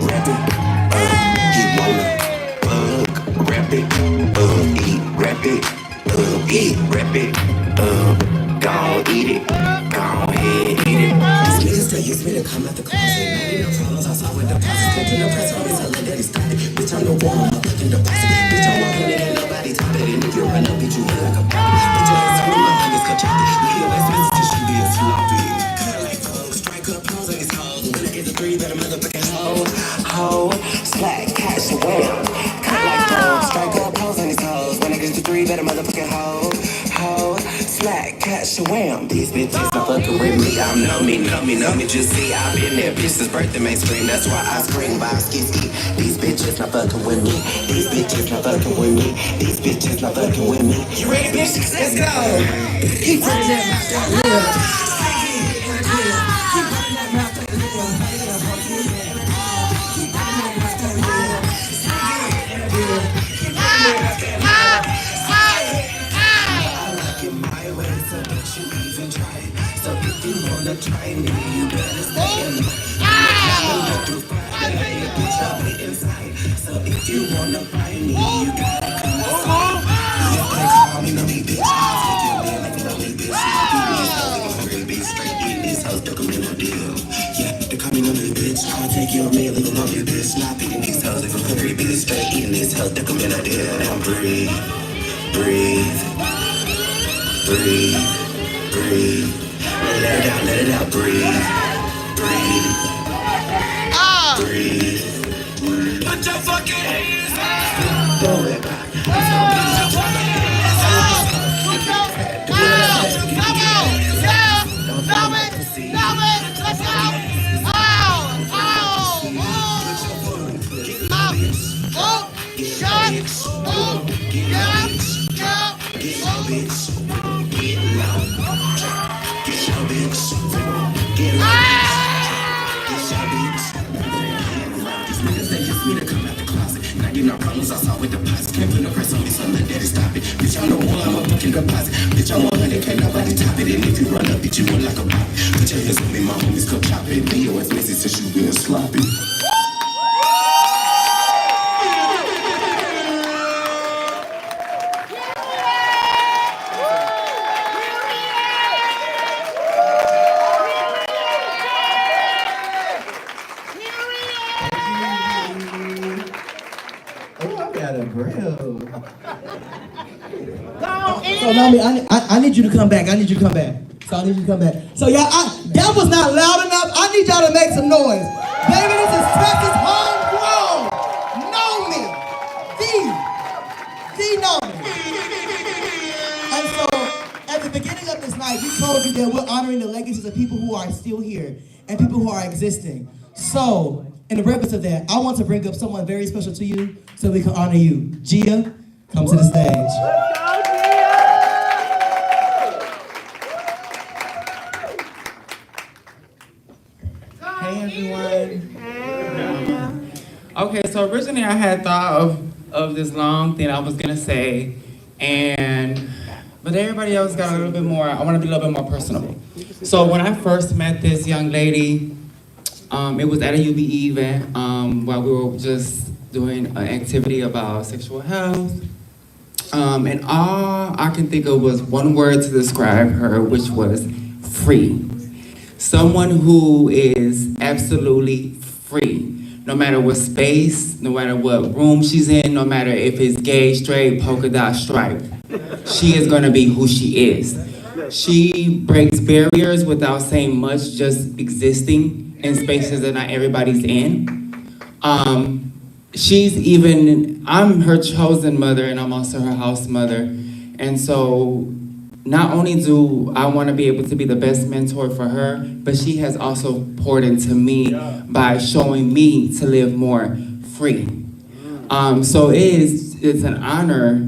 wrap it, he wanna fuck. Wrap it, eat, wrap it, eat, wrap it, gon' eat it, gon' ahead, eat it. These niggas that used me to come out the closet. Now you know problems outside with deposits. Taking the press on this, I let that stop it. Bitch, I'm no one, I'm fucking deposit. Bitch, I'm walking in and nobody top it. And if you run up, bitch, you hit like a pop. Bitch, your ass on my pockets, cut chop it. Nigga, your ass business, this shit be a sloppy. Cut like folks, strike up, pose on his hoes. When I get the three, better motherfucking hoe. Hoe, slack, cash, wham. Cut like folks, strike up, pose on his hoes. When I get the three, better motherfucking hoe. Hoe, slack, cash, wham. These bitches not fucking with me. I'm know me. Just see, I've been there. Bitches' birthday may scream. That's why I scream by ski. These bitches not fucking with me. These bitches not fucking with me. These bitches not fucking with me. You ready, bitches? Let's go. Keep running that mouth down here. Keep running that mouth down try me, you better stay in the so if you wanna find me, you gotta come outside. You gotta call me, no me, bitch. If you be like, no me, bitch. You be be straight in this house, don't come in no deal. Yeah, they call me, no me, bitch. I'll take your man, leave alone, you bitch. Not beating these hoes, if I'm hungry, be straight in this house, don't come in no deal. Now breathe, breathe, breathe, breathe. Let it out, breathe, breathe, breathe. Put your fucking hands up. Throw it back. Come on, getting our problems outside with deposits. Can't put no press on me, so let daddy stop it. Bitch, I'm the one, I'm a fucking deposit. Bitch, I'm 100, can't nobody top it. And if you run up, bitch, you run like a pop. Put your hands on me, my homies come chop it. BOS message since you being sloppy. So Naomi, I need you to come back. I need you to come back. So I need you to come back. So y'all, that was not loud enough. I need y'all to make some noise. Baby, this is Texas homegrown. Naomi. The Naomi. And so at the beginning of this night, we told you that we're honoring the legacies of people who are still here and people who are existing. So in the reverence of that, I want to bring up someone very special to you so we can honor you. Gia, come to the stage. Hey everyone. Okay, so originally I had thought of this long thing I was gonna say, but everybody else got a little bit more. I want to be a little bit more personal. So when I first met this young lady, it was at a UBE event while we were just doing an activity about sexual health. And all I can think of was one word to describe her, which was free. Someone who is absolutely free. No matter what space, no matter what room she's in, no matter if it's gay, straight, polka dot, stripe, she is gonna be who she is. She breaks barriers without saying much, just existing in spaces that not everybody's in. I'm her chosen mother and I'm also her house mother. And so not only do I want to be able to be the best mentor for her, but she has also poured into me by showing me to live more free. So it's an honor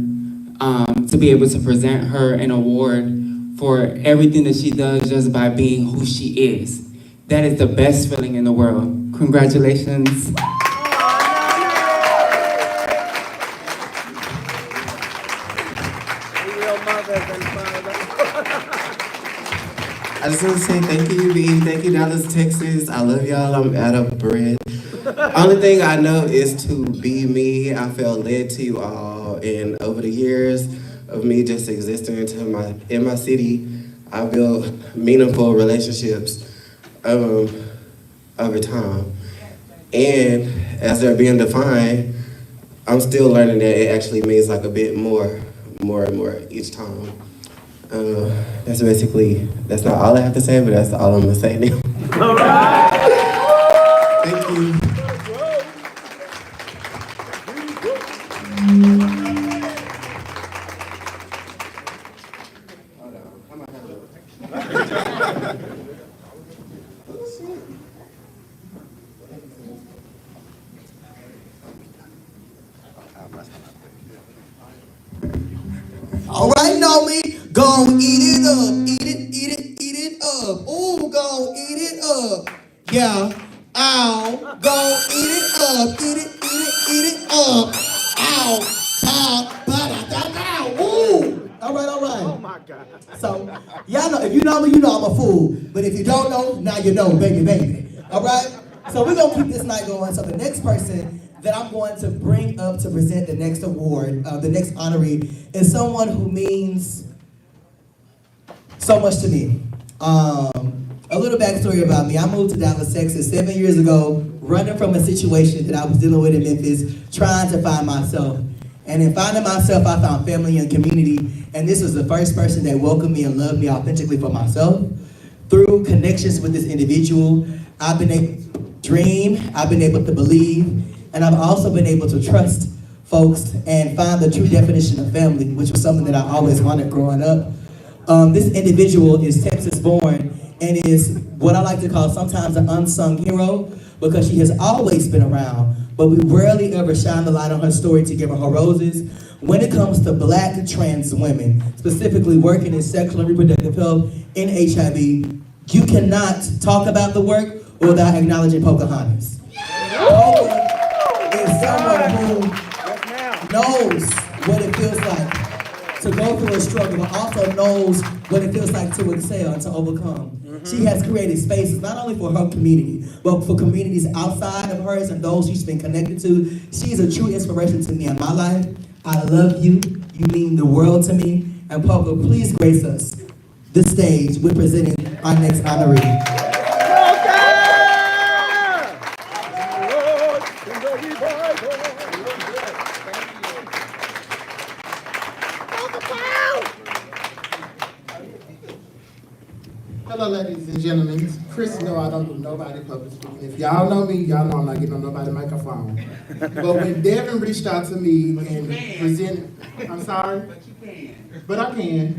to be able to present her an award for everything that she does just by being who she is. That is the best feeling in the world. Congratulations. I just want to say thank you, UB. Thank you, Dallas, Texas. I love y'all. I'm out of breath. Only thing I know is to be me. I felt led to you all, and over the years of me just existing in my city, I built meaningful relationships over time. And as they're being defined, I'm still learning that it actually means like a bit more and more each time. That's not all I have to say, but that's all I'm gonna say now. All right. Thank you. All right, Naomi, gon' eat it up, eat it up. Ooh, gon' eat it up. Yeah, ow, gon' eat it up, eat it up. Ow, pow, ba-da-da-da. Ooh. All right. Oh my God. So, y'all know, if you know me, you know I'm a fool. But if you don't know, now you know, baby. All right? So we're gonna keep this night going. So the next person that I'm going to bring up to present the next award, the next honoree, is someone who means so much to me. A little backstory about me. I moved to Dallas, Texas 7 years ago, running from a situation that I was dealing with in Memphis, trying to find myself. And in finding myself, I found family and community. And this was the first person that welcomed me and loved me authentically for myself. Through connections with this individual, I've been able to dream, I've been able to believe, and I've also been able to trust folks and find the true definition of family, which was something that I always wanted growing up. This individual is Texas born and is what I like to call sometimes an unsung hero, because she has always been around, but we rarely ever shine the light on her story to give her roses. When it comes to Black trans women, specifically working in sexual and reproductive health in HIV, you cannot talk about the work without acknowledging Pocahontas. Poca is someone who knows what it feels like to go through a struggle, but also knows what it feels like to excel and to overcome. She has created spaces not only for her community, but for communities outside of hers and those she's been connected to. She's a true inspiration to me in my life. I love you. You mean the world to me. And Papa, please grace us the stage with presenting our next honoree. Hello, ladies and gentlemen. Chris know I don't do nobody public speaking. If y'all know me, y'all know I'm not getting on nobody microphone. But when Devin reached out to me and presented, I'm sorry? But I can.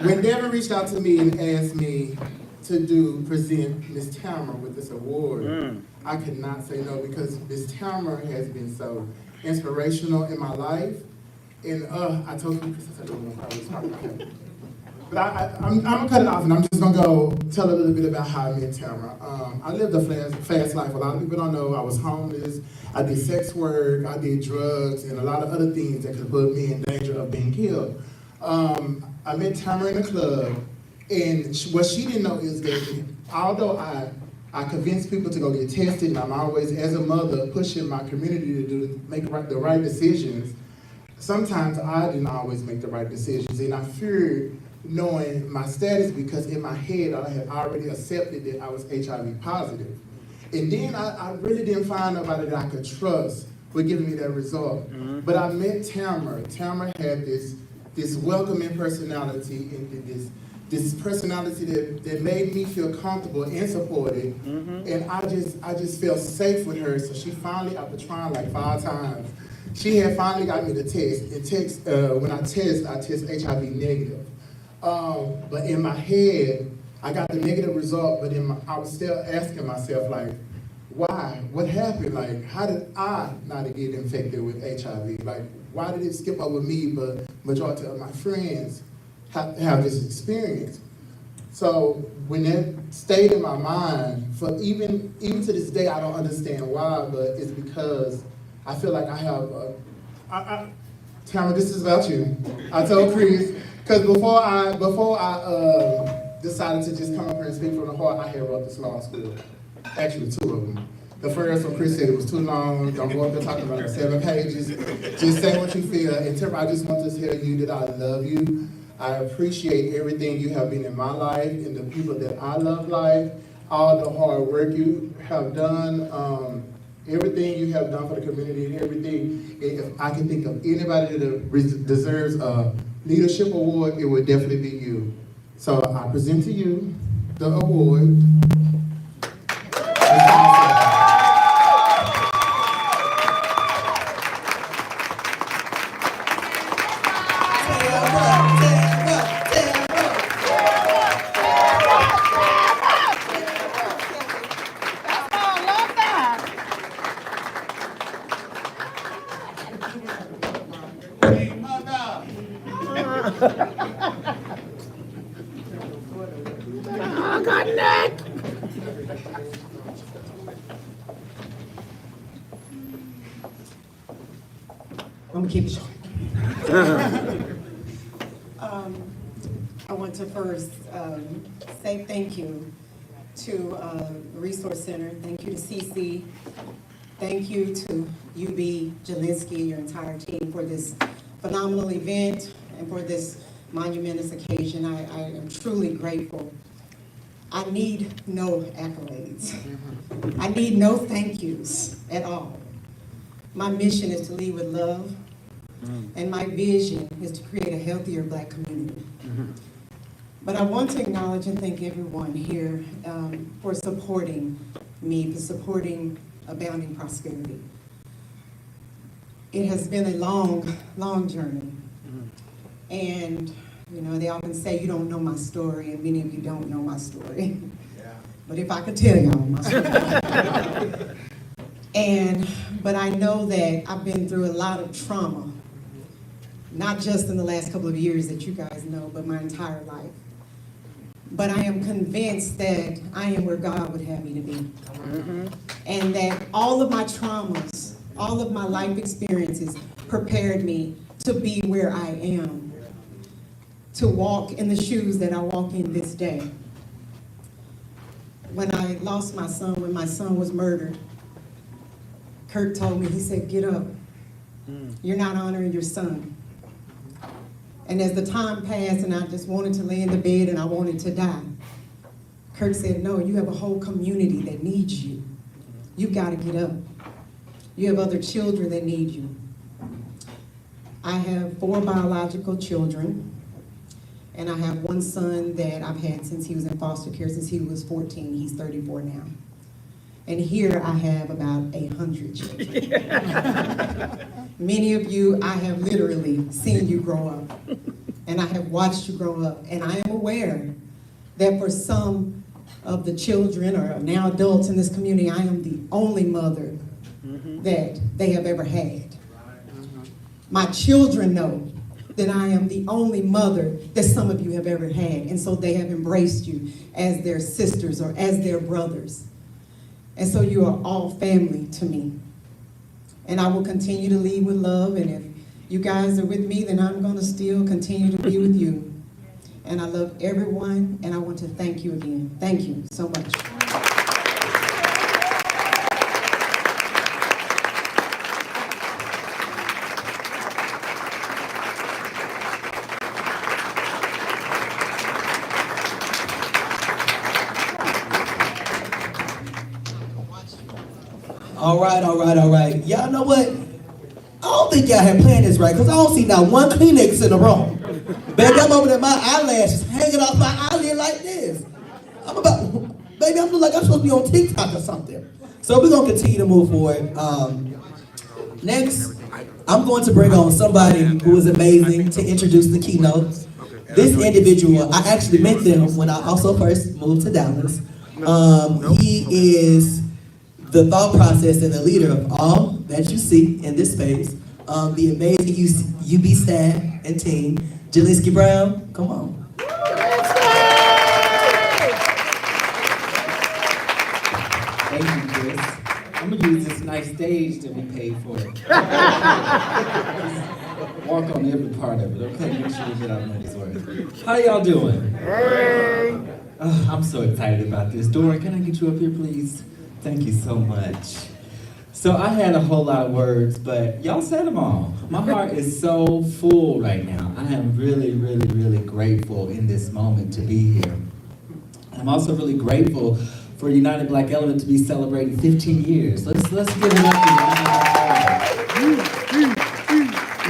When Devin reached out to me and asked me to present Miss Tamara with this award, I could not say no because Miss Tamara has been so inspirational in my life. And I told you, Chris, I said, I was talking. But I'm gonna cut it off and I'm just gonna go tell a little bit about how I met Tamara. I lived a fast life. A lot of people don't know I was homeless. I did sex work, I did drugs, and a lot of other things that could put me in danger of being killed. I met Tamara in a club, and what she didn't know is that although I convinced people to go get tested, and I'm always, as a mother, pushing my community to make the right decisions, sometimes I didn't always make the right decisions, and I feared knowing my status because in my head I had already accepted that I was HIV positive. And then I really didn't find nobody that I could trust with giving me that result. But I met Tamara. Tamara had this welcoming personality and this personality that made me feel comfortable and supported. And I just felt safe with her. So she finally, after trying like 5 times, she had finally got me the test. When I test HIV negative. But in my head, I got the negative result, but I was still asking myself, like, why? What happened? Like, how did I not get infected with HIV? Like, why did it skip over me, but majority of my friends have this experience? So when that stayed in my mind, for even to this day, I don't understand why, but it's because I feel like I have Tamara, this is about you. I told Chris, because before I decided to just come up here and speak from the heart, I had wrote this law school. Actually, 2 of them. The first one, Chris said it was too long. Don't go up there talking about it, 7 pages. Just say what you feel. And Tamara, I just want to tell you that I love you. I appreciate everything you have been in my life and the people that I love life, all the hard work you have done, everything you have done for the community and everything. If I can think of anybody that deserves a leadership award, it would definitely be you. So I present to you the award. I'm gonna keep it short. I want to first say thank you to Resource Center. Thank you to CC. Thank you to UB, Jelinski, and your entire team for this phenomenal event and for this monumentous occasion. I am truly grateful. I need no accolades. I need no thank yous at all. My mission is to lead with love, and my vision is to create a healthier Black community. But I want to acknowledge and thank everyone here for supporting me, for supporting Abounding Prosperity. It has been a long, long journey. And, you know, they often say you don't know my story, and many of you don't know my story. But if I could tell y'all my story. But I know that I've been through a lot of trauma, not just in the last couple of years that you guys know, but my entire life. But I am convinced that I am where God would have me to be. And that all of my traumas, all of my life experiences prepared me to be where I am, to walk in the shoes that I walk in this day. When I lost my son, when my son was murdered, Kurt told me, he said, get up. You're not honoring your son. And as the time passed and I just wanted to lay in the bed and I wanted to die, Kurt said, no, you have a whole community that needs you. You gotta get up. You have other children that need you. I have 4 biological children, and I have one son that I've had since he was in foster care, since he was 14. He's 34 now. And here I have about 100 children. Many of you, I have literally seen you grow up, and I have watched you grow up, and I am aware that for some of the children or now adults in this community, I am the only mother that they have ever had. My children know that I am the only mother that some of you have ever had, and so they have embraced you as their sisters or as their brothers. And so you are all family to me. And I will continue to lead with love, and if you guys are with me, then I'm gonna still continue to be with you. And I love everyone, and I want to thank you again. Thank you so much. All right. Y'all know what? I don't think y'all had planned this right, because I don't see not one Kleenex in the room. Baby, I'm over there, my eyelashes hanging off my eyelid like this. Baby, I'm like I'm supposed to be on TikTok or something. So we're going to continue to move forward. Next, I'm going to bring on somebody who is amazing to introduce the keynote. This individual, I actually met them when I also first moved to Dallas. He is the thought process and the leader of all that you see in this space. The amazing UB staff and team. Jalinsky Brown, come on. Thank you, Chris. I'm gonna use this nice stage that we paid for. Walk on every part of it, okay? Make sure we get our money's worth. How y'all doing? Hey! I'm so excited about this. Dora, can I get you up here, please? Thank you so much. So I had a whole lot of words, but y'all said them all. My heart is so full right now. I am really, really, really grateful in this moment to be here. I'm also really grateful for United Black Element to be celebrating 15 years. Let's give it up to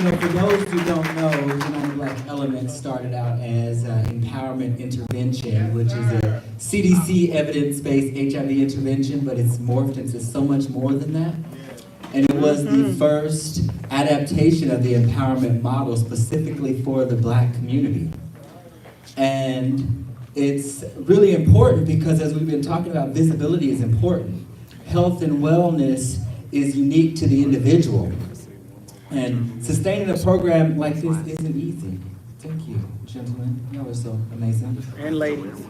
You know, for those who don't know, United Black Element started out as Empowerment Intervention, which is a CDC evidence-based HIV intervention, but it's morphed into so much more than that. And it was the first adaptation of the empowerment model specifically for the Black community. And it's really important because, as we've been talking about, visibility is important. Health and wellness is unique to the individual. And sustaining a program like this isn't easy. Thank you, gentlemen. Y'all are so amazing. And ladies.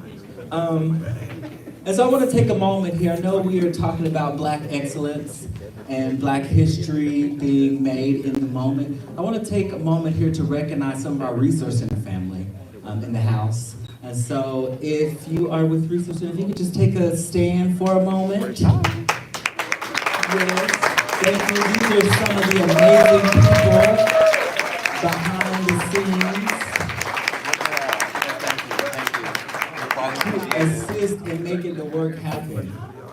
And so I want to take a moment here. I know we are talking about Black excellence and Black history being made in the moment. I want to take a moment here to recognize some of our Resource Center family in the house. And so if you are with Resource Center, if you could just take a stand for a moment. Yes. Thank you. These are some of the amazing people behind the scenes who assist in making the work happen.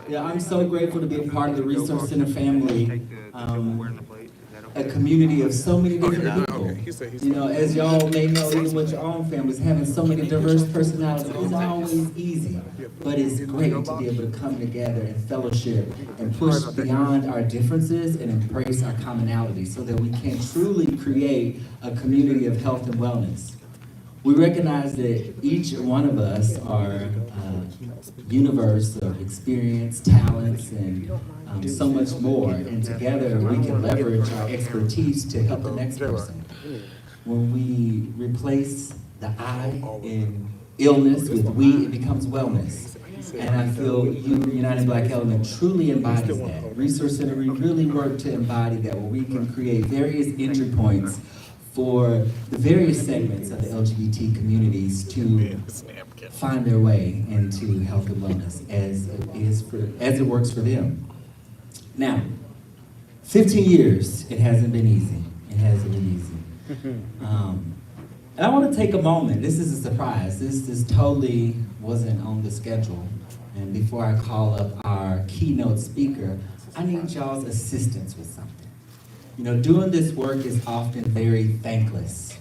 Yeah, I'm so grateful to be a part of the Resource Center family, a community of so many different people. You know, as y'all may know, even with your own families, having so many diverse personalities isn't always easy, but it's great to be able to come together and fellowship and push beyond our differences and embrace our commonalities so that we can truly create a community of health and wellness. We recognize that each one of us are a universe of experience, talents, and so much more. And together we can leverage our expertise to help the next person. When we replace the I in illness with we, it becomes wellness. And I feel United Black Element truly embodies that. Resource Center, we really work to embody that, where we can create various entry points for the various segments of the LGBT communities to find their way into health and wellness as it works for them. Now, 15 years, it hasn't been easy. It hasn't been easy. And I want to take a moment. This is a surprise. This totally wasn't on the schedule. And before I call up our keynote speaker, I need y'all's assistance with something. You know, doing this work is often very thankless.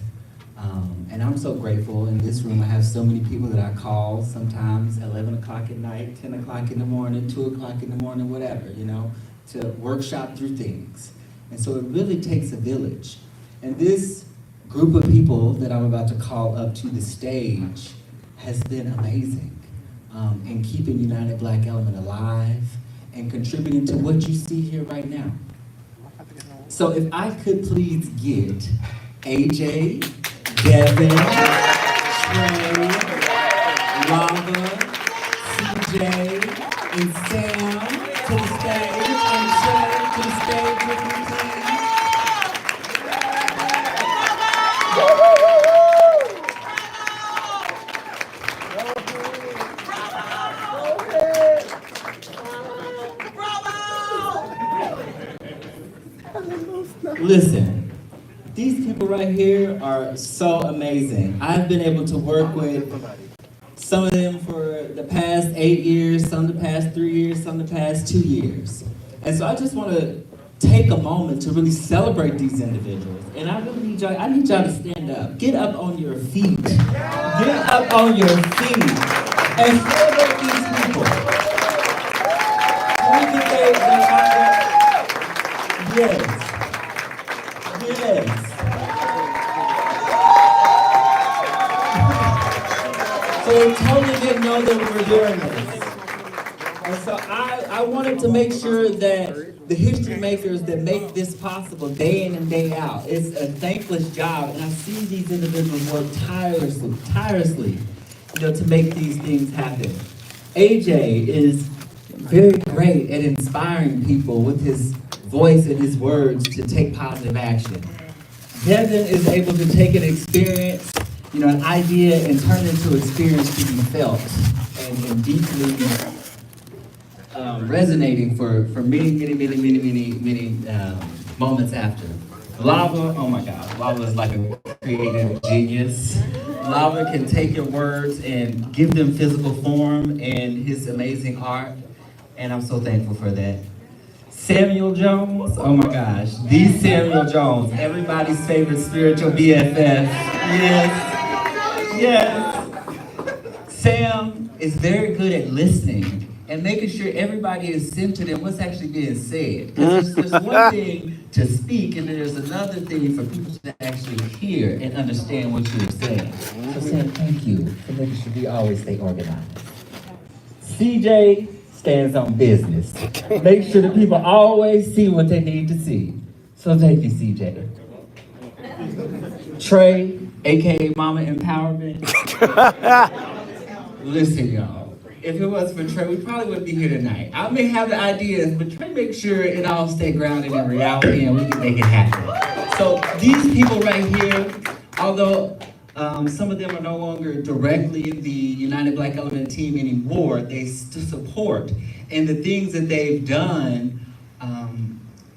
And I'm so grateful. In this room, I have so many people that I call sometimes 11 o'clock at night, 10 o'clock in the morning, 2 o'clock in the morning, whatever, you know, to workshop through things. And so it really takes a village. And this group of people that I'm about to call up to the stage has been amazing in keeping United Black Element alive and contributing to what you see here right now. So if I could please get AJ, Devin, Trey, Lava, CJ, and Sam to the stage, and Trey to the stage with me, please. Listen, these people right here are so amazing. I've been able to work with some of them for the past 8 years, some the past 3 years, some the past 2 years. And so I just want to take a moment to really celebrate these individuals. And I really need y'all to stand up. Get up on your feet. Get up on your feet and celebrate these people. Yes. Yes. So they totally didn't know that we were doing this. And so I wanted to make sure that the history makers that make this possible day in and day out, it's a thankless job, and I see these individuals work tirelessly, you know, to make these things happen. AJ is very great at inspiring people with his voice and his words to take positive action. Devin is able to take an experience, you know, an idea, and turn it into experience to be felt and deeply resonating for many moments after. Lava, oh my God, Lava is like a creative genius. Lava can take your words and give them physical form in his amazing art, and I'm so thankful for that. Samuel Jones, oh my gosh, the Samuel Jones, everybody's favorite spiritual BFF. Yes, yes. Sam is very good at listening and making sure everybody is centered in what's actually being said. Because there's one thing to speak, and there's another thing for people to actually hear and understand what you're saying. So Sam, thank you for making sure we always stay organized. CJ stands on business. Make sure that people always see what they need to see. So thank you, CJ. Trey, AKA Mama Empowerment. Listen, y'all. If it wasn't for Trey, we probably wouldn't be here tonight. I may have the ideas, but Trey makes sure it all stay grounded in reality and we can make it happen. So these people right here, although some of them are no longer directly in the United Black Element team anymore, they still support. And the things that they've done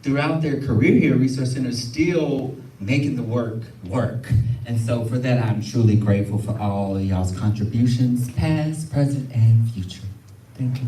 throughout their career here at Resource Center still making the work work. And so for that, I'm truly grateful for all of y'all's contributions, past, present, and future. Thank you.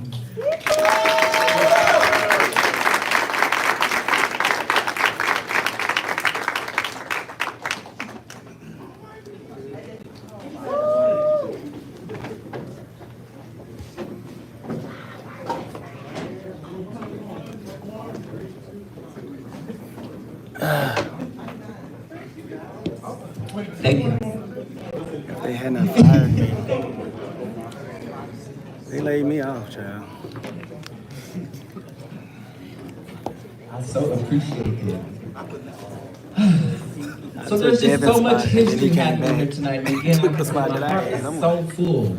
Thank you. If they had not fired me, they laid me off, child. I so appreciate it. So there's just so much history happening here tonight. And again, my heart is so full.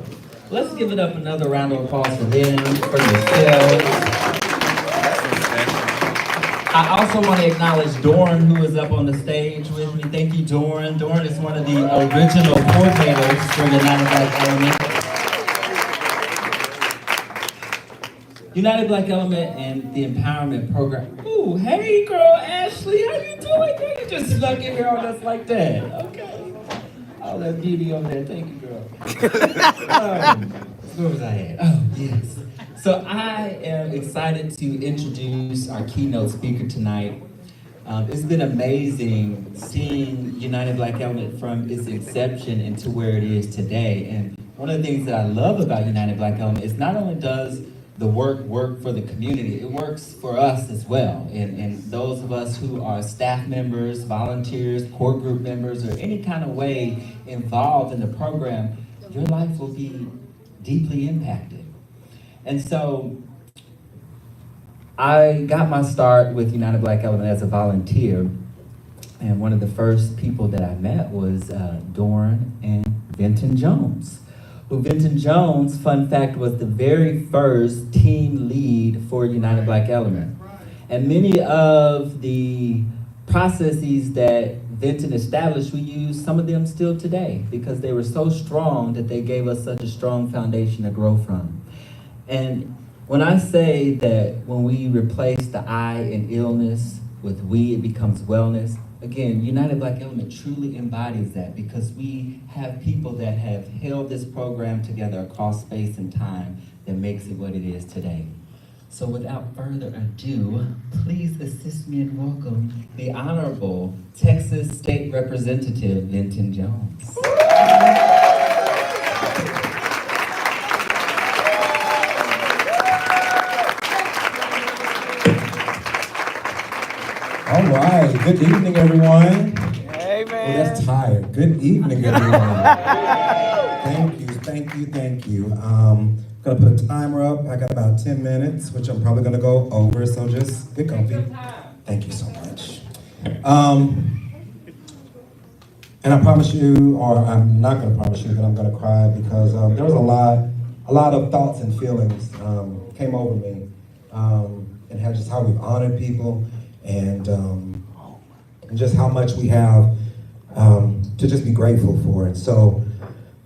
Let's give it up another round of applause for them, for themselves. I also want to acknowledge Doran, who is up on the stage with me. Thank you, Doran. Doran is one of the original coordinators for United Black Element. United Black Element and the Empowerment Program. Ooh, hey girl, Ashley, how you doing? Girl, you just snuck in here on us like that. Okay. All that beauty over there. Thank you, girl. Where was I at? Oh, yes. So I am excited to introduce our keynote speaker tonight. It's been amazing seeing United Black Element from its inception into where it is today. And one of the things that I love about United Black Element is not only does the work for the community, it works for us as well. And those of us who are staff members, volunteers, core group members, or any kind of way involved in the program, your life will be deeply impacted. And so I got my start with United Black Element as a volunteer. And one of the first people that I met was Doran and Vinton Jones. Who Vinton Jones, fun fact, was the very first team lead for United Black Element. And many of the processes that Vinton established, we use some of them still today because they were so strong that they gave us such a strong foundation to grow from. And when I say that when we replace the I in illness with we, it becomes wellness, again, United Black Element truly embodies that because we have people that have held this program together across space and time that makes it what it is today. So without further ado, please assist me in welcome the Honorable Texas State Representative Vinton Jones. All right, good evening, everyone. Hey, man. Oh, that's tired. Good evening, everyone. Thank you. Gonna put a timer up. I got about 10 minutes, which I'm probably gonna go over, so just get comfy. Thank you so much. And I promise you, or I'm not gonna promise you that I'm gonna cry because there was a lot of thoughts and feelings came over me, and just how we've honored people. And just how much we have to just be grateful for it. So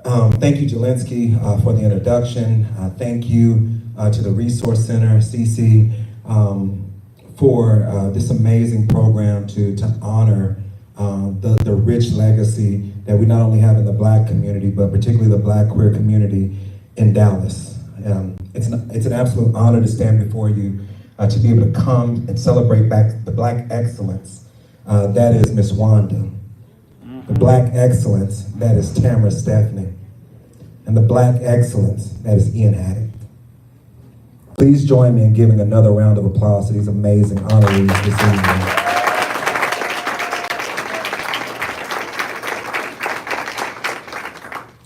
thank you, Jelinsky, for the introduction. Thank you to the Resource Center, CC, for this amazing program to honor the rich legacy that we not only have in the Black community, but particularly the Black queer community in Dallas. It's an absolute honor to stand before you to be able to come and celebrate back the Black excellence. That is Miss Wanda. The Black excellence, that is Tamara Stephanie. And the Black excellence, that is Ian Haddock. Please join me in giving another round of applause to these amazing honorees this evening.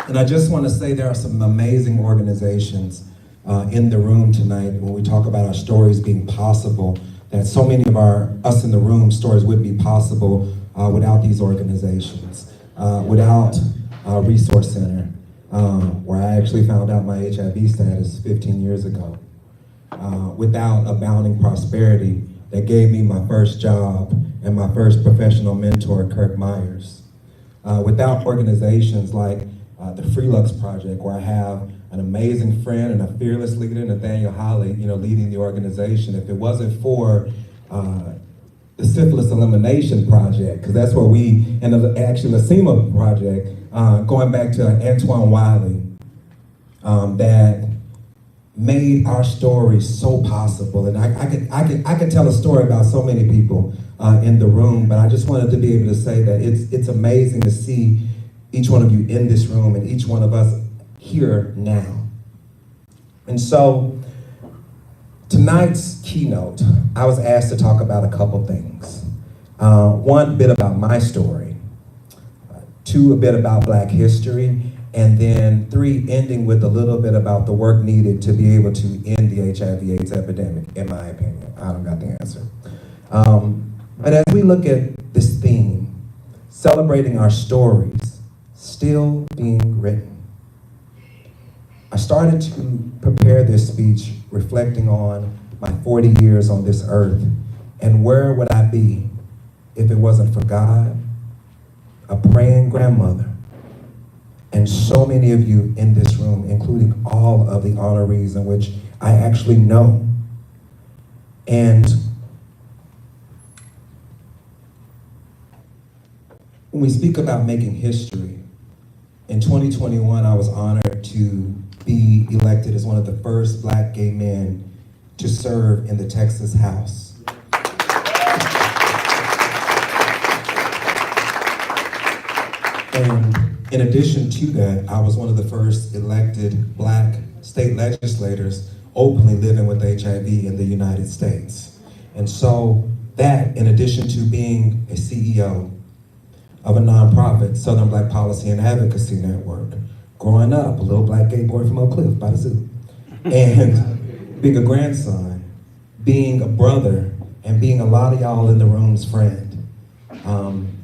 And I just want to say there are some amazing organizations in the room tonight when we talk about our stories being possible, that so many of us in the room stories wouldn't be possible without these organizations, without Resource Center, where I actually found out my HIV status 15 years ago, without Abounding Prosperity that gave me my first job and my first professional mentor, Kirk Myers, without organizations like the Freelux Project, where I have an amazing friend and a fearless leader, Nathaniel Holly, leading the organization. If it wasn't for the Syphilis Elimination Project, because that's where actually the SEMA Project, going back to Antoine Wiley, that made our story so possible. And I could tell a story about so many people in the room, but I just wanted to be able to say that it's amazing to see each one of you in this room and each one of us here now. And so tonight's keynote, I was asked to talk about a couple things. One, bit about my story. Two, a bit about Black history. And then three, ending with a little bit about the work needed to be able to end the HIV/AIDS epidemic, in my opinion. I don't got the answer. But as we look at this theme, celebrating our stories, still being written, I started to prepare this speech reflecting on my 40 years on this earth and where would I be if it wasn't for God, a praying grandmother, and so many of you in this room, including all of the honorees in which I actually know. And when we speak about making history, in 2021, I was honored to be elected as one of the first Black gay men to serve in the Texas House. And in addition to that, I was one of the first elected Black state legislators openly living with HIV in the United States. And so that, in addition to being a CEO of a nonprofit, Southern Black Policy and Advocacy Network, growing up, a little Black gay boy from Oak Cliff by the zoo, and being a grandson, being a brother, and being a lot of y'all in the room's friend.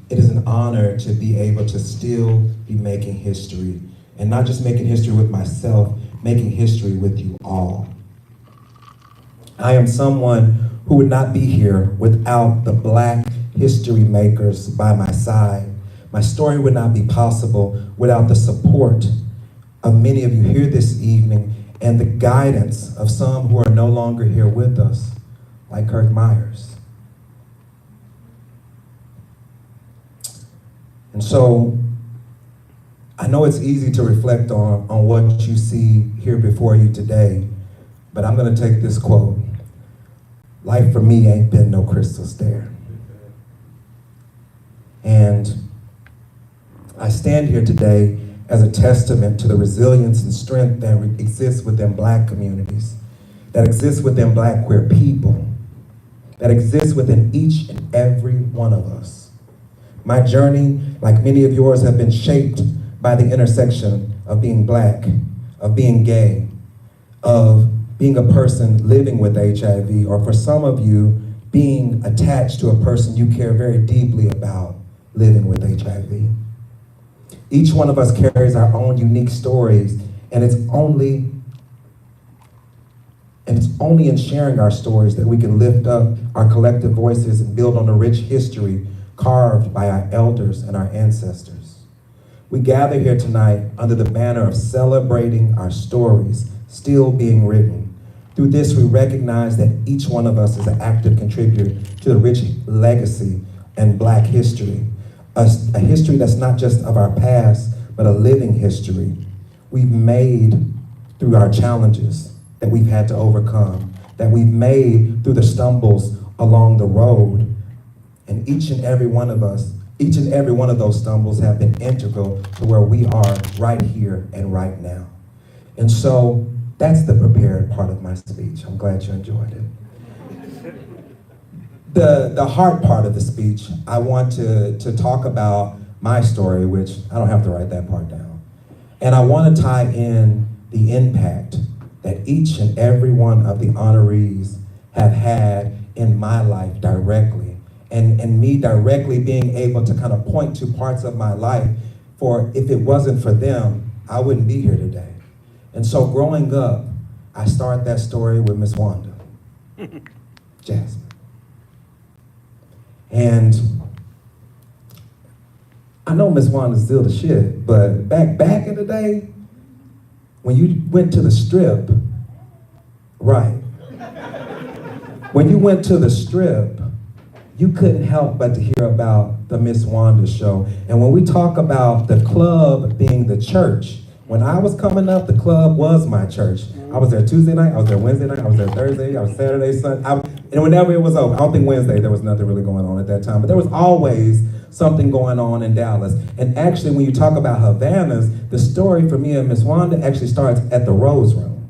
It is an honor to be able to still be making history, and not just making history with myself, making history with you all. I am someone who would not be here without the Black history makers by my side. My story would not be possible without the support of many of you here this evening and the guidance of some who are no longer here with us, like Kirk Myers. And so, I know it's easy to reflect on what you see here before you today, but I'm gonna take this quote. Life for me ain't been no crystal stair. And I stand here today as a testament to the resilience and strength that exists within Black communities, that exists within Black queer people, that exists within each and every one of us. My journey, like many of yours, have been shaped by the intersection of being Black, of being gay, of being a person living with HIV, or for some of you, being attached to a person you care very deeply about living with HIV. Each one of us carries our own unique stories, and it's only in sharing our stories that we can lift up our collective voices and build on the rich history carved by our elders and our ancestors. We gather here tonight under the banner of celebrating our stories still being written. Through this, we recognize that each one of us is an active contributor to the rich legacy and Black history, a history that's not just of our past, but a living history we've made through our challenges that we've had to overcome, that we've made through the stumbles along the road. And each and every one of those stumbles have been integral to where we are right here and right now. And so that's the prepared part of my speech. I'm glad you enjoyed it. The hard part of the speech, I want to talk about my story, which I don't have to write that part down. And I want to tie in the impact that each and every one of the honorees have had in my life directly. And me directly being able to kind of point to parts of my life, for if it wasn't for them, I wouldn't be here today. And so growing up, I start that story with Miss Wanda, Jasmine. And I know Miss Wanda's still the shit, but back in the day, when you went to the strip, right, when you went to the strip, you couldn't help but to hear about the Miss Wanda show. And when we talk about the club being the church, when I was coming up, the club was my church. I was there Tuesday night, I was there Wednesday night, I was there Thursday, I was Saturday, Sunday, and whenever it was open. I don't think Wednesday, there was nothing really going on at that time, but there was always something going on in Dallas. And actually, when you talk about Havana's, the story for me and Miss Wanda actually starts at the Rose Room.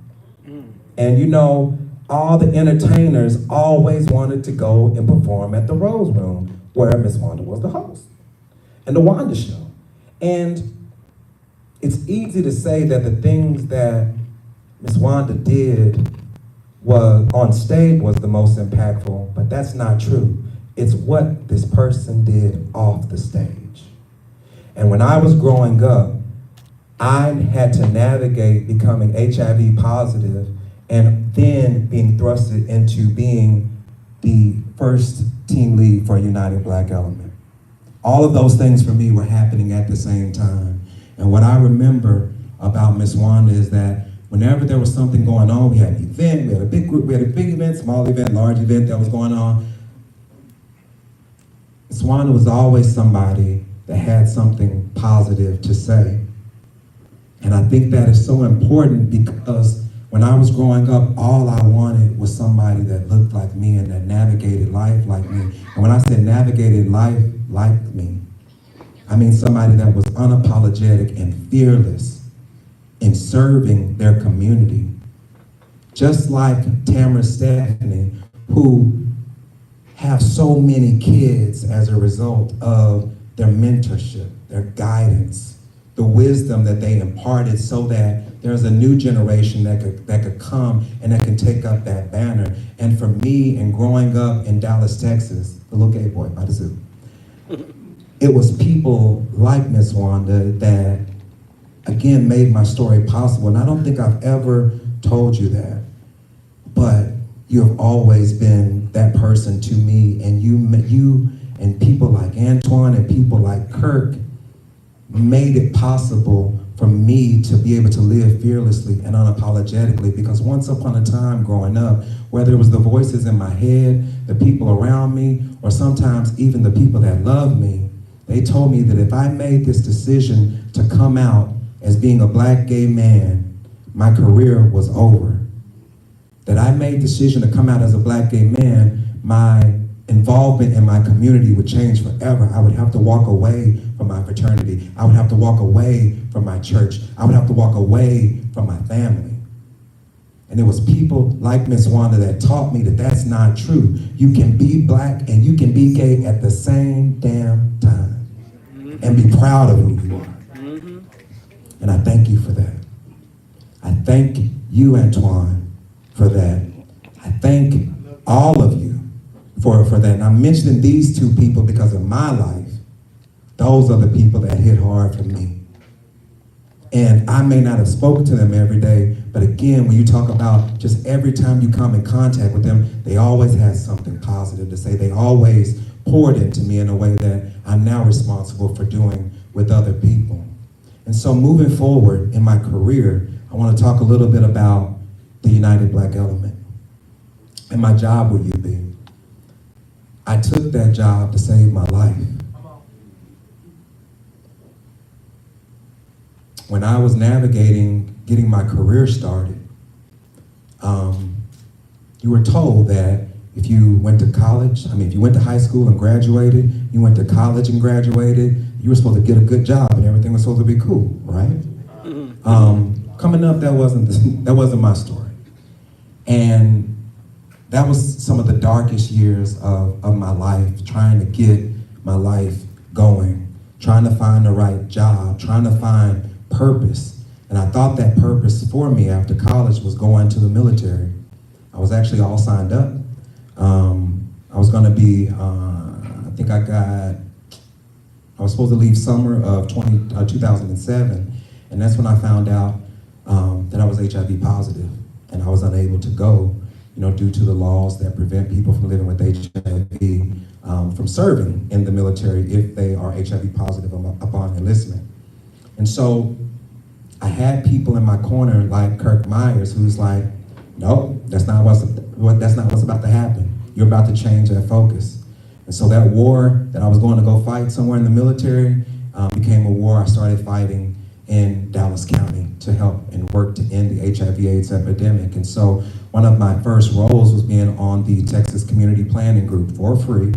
And you know, all the entertainers always wanted to go and perform at the Rose Room, where Miss Wanda was the host, and the Wanda Show. And it's easy to say that the things that Miss Wanda did was on stage was the most impactful, but that's not true. It's what this person did off the stage. And when I was growing up, I had to navigate becoming HIV positive and then being thrusted into being the first team lead for United Black Element. All of those things for me were happening at the same time. And what I remember about Miss Wanda is that whenever there was something going on, we had an event, we had a big group, we had a big event, small event, large event that was going on. Miss Wanda was always somebody that had something positive to say. And I think that is so important because when I was growing up, all I wanted was somebody that looked like me and that navigated life like me. And when I said navigated life like me, I mean somebody that was unapologetic and fearless in serving their community. Just like Tamara Stephanie, who have so many kids as a result of their mentorship, their guidance, the wisdom that they imparted so that there's a new generation that could come and that can take up that banner. And for me, and growing up in Dallas, Texas, the little gay boy by the zoo, it was people like Miss Wanda that, again, made my story possible. And I don't think I've ever told you that, but you have always been that person to me. And you and people like Antoine and people like Kirk made it possible for me to be able to live fearlessly and unapologetically, because once upon a time growing up, whether it was the voices in my head, the people around me, or sometimes even the people that loved me, they told me that if I made this decision to come out as being a black gay man, my career was over. That I made the decision to come out as a black gay man, my involvement in my community would change forever. I would have to walk away from my fraternity. I would have to walk away from my church. I would have to walk away from my family. And it was people like Miss Wanda that taught me that that's not true. You can be black and you can be gay at the same damn time and be proud of who you are. And I thank you for that. I thank you, Antoine, for that. I thank all of you for that. And I'm mentioning these two people because of my life. Those are the people that hit hard for me. And I may not have spoken to them every day, but again, when you talk about just every time you come in contact with them, they always had something positive to say. They always poured into me in a way that I'm now responsible for doing with other people. And so moving forward in my career, I want to talk a little bit about the United Black Element and my job with UB. I took that job to save my life. When I was navigating getting my career started, you were told that if you went to college, if you went to high school and graduated, you went to college and graduated, you were supposed to get a good job and everything was supposed to be cool, right? Coming up, that wasn't my story. And that was some of the darkest years of my life, trying to get my life going, trying to find the right job, trying to find purpose. And I thought that purpose for me after college was going to the military. I was actually all signed up. I was gonna be, I was supposed to leave summer of 2007, and that's when I found out that I was HIV positive, and I was unable to go, due to the laws that prevent people from living with HIV from serving in the military if they are HIV positive upon enlistment. And so I had people in my corner like Kirk Myers, who's like, no, that's not what's about to happen. You're about to change that focus. And so that war that I was going to go fight somewhere in the military became a war I started fighting in Dallas County to help and work to end the HIV/AIDS epidemic. And so one of my first roles was being on the Texas Community Planning Group for free.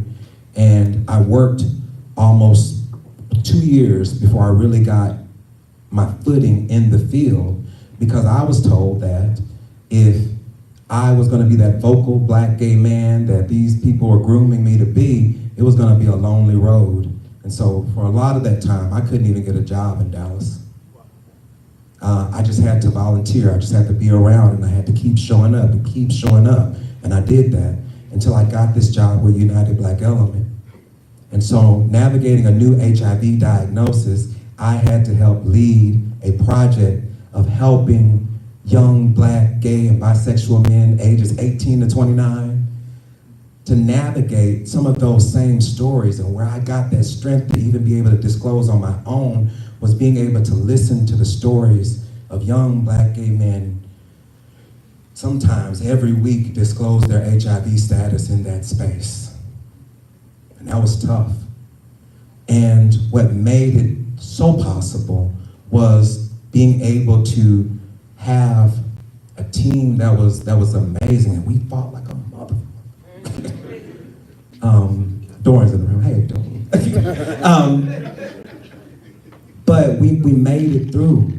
And I worked almost 2 years before I really got my footing in the field, because I was told that if I was gonna be that vocal black gay man that these people were grooming me to be, it was gonna be a lonely road. And so for a lot of that time, I couldn't even get a job in Dallas. I just had to volunteer, I just had to be around, and I had to keep showing up and keep showing up. And I did that until I got this job with United Black Element. And so navigating a new HIV diagnosis, I had to help lead a project of helping young Black, gay, and bisexual men ages 18 to 29 to navigate some of those same stories. And where I got that strength to even be able to disclose on my own was being able to listen to the stories of young Black, gay men, sometimes every week disclose their HIV status in that space. And that was tough. And what made it so possible was being able to have a team that was amazing, and we fought like a mother. Doran's in the room. Hey, Doran. But we made it through,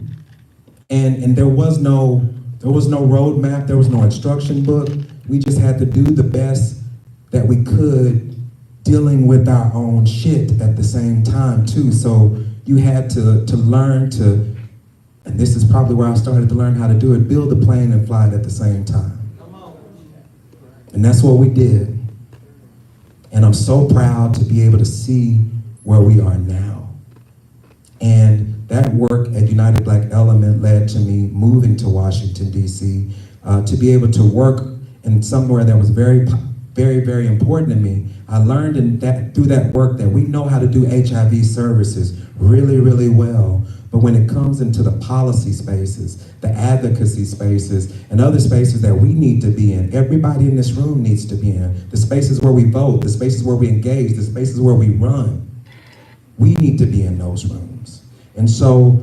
and there was no roadmap. There was no instruction book. We just had to do the best that we could, dealing with our own shit at the same time too. So you had to learn to. And this is probably where I started to learn how to do it, build a plane and fly it at the same time. And that's what we did. And I'm so proud to be able to see where we are now. And that work at United Black Element led to me moving to Washington, D.C., to be able to work in somewhere that was very, very, very important to me. I learned through that work that we know how to do HIV services really, really well. But when it comes into the policy spaces, the advocacy spaces, and other spaces that we need to be in, everybody in this room needs to be in, the spaces where we vote, the spaces where we engage, the spaces where we run, we need to be in those rooms. And so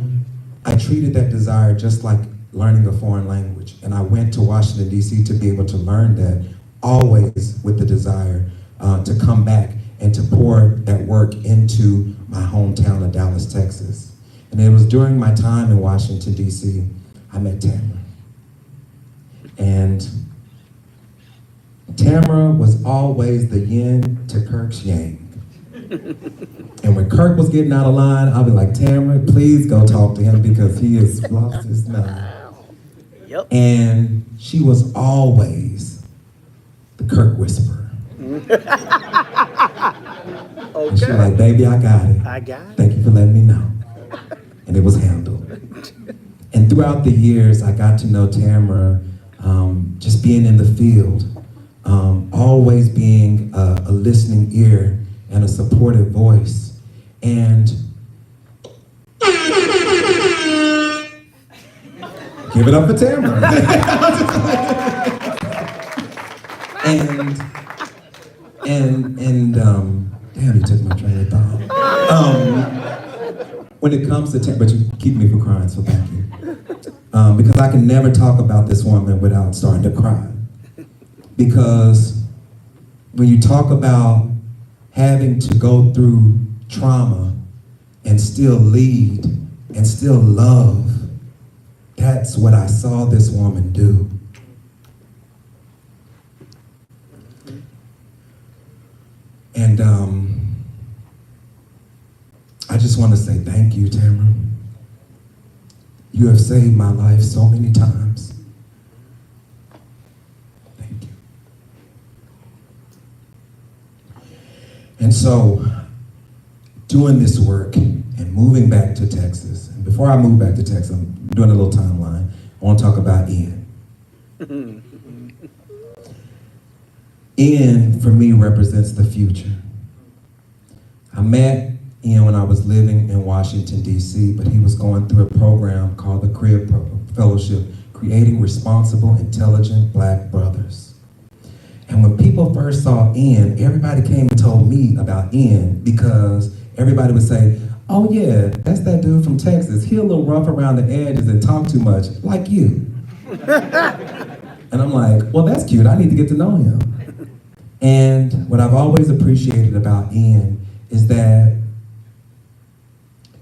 I treated that desire just like learning a foreign language. And I went to Washington, D.C. to be able to learn that, always with the desire to come back and to pour that work into my hometown of Dallas, Texas. And it was during my time in Washington, D.C., I met Tamara. And Tamara was always the yin to Kirk's yang. And when Kirk was getting out of line, I'd be like, Tamara, please go talk to him because he has lost his mind. Yep. And she was always the Kirk whisperer. Okay. And she was like, baby, I got it. I got it. Thank you for letting me know. And it was handled. And throughout the years, I got to know Tamara, just being in the field, always being a listening ear and a supportive voice. And give it up for Tamara. and damn, you took my train of thought. When it comes to but you keep me from crying, so thank you. Because I can never talk about this woman without starting to cry. Because when you talk about having to go through trauma and still lead and still love, that's what I saw this woman do. And I just want to say thank you, Tamara. You have saved my life so many times. Thank you. And so, doing this work and moving back to Texas, and before I move back to Texas, I'm doing a little timeline. I want to talk about Ian. Ian, for me, represents the future. I met Ian when I was living in Washington, D.C., but he was going through a program called the Crib Fellowship, Creating Responsible, Intelligent Black Brothers. And when people first saw Ian, everybody came and told me about Ian because everybody would say, oh yeah, that's that dude from Texas. He a little rough around the edges and talk too much, like you. And I'm like, well, that's cute. I need to get to know him. And what I've always appreciated about Ian is that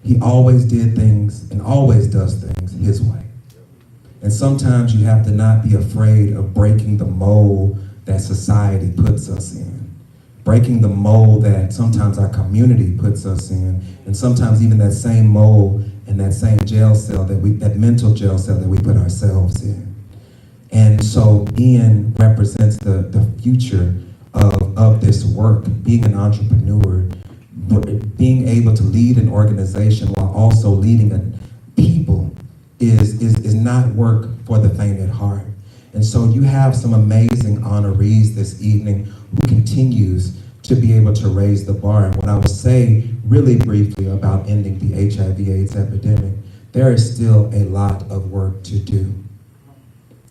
he always did things and always does things his way. And sometimes you have to not be afraid of breaking the mold that society puts us in. Breaking the mold that sometimes our community puts us in. And sometimes even that same mold and that same jail cell that mental jail cell that we put ourselves in. And so Ian represents the future of this work, being an entrepreneur, being able to lead an organization while also leading a people is not work for the faint at heart. And so you have some amazing honorees this evening who continues to be able to raise the bar. And what I will say really briefly about ending the HIV/AIDS epidemic, there is still a lot of work to do.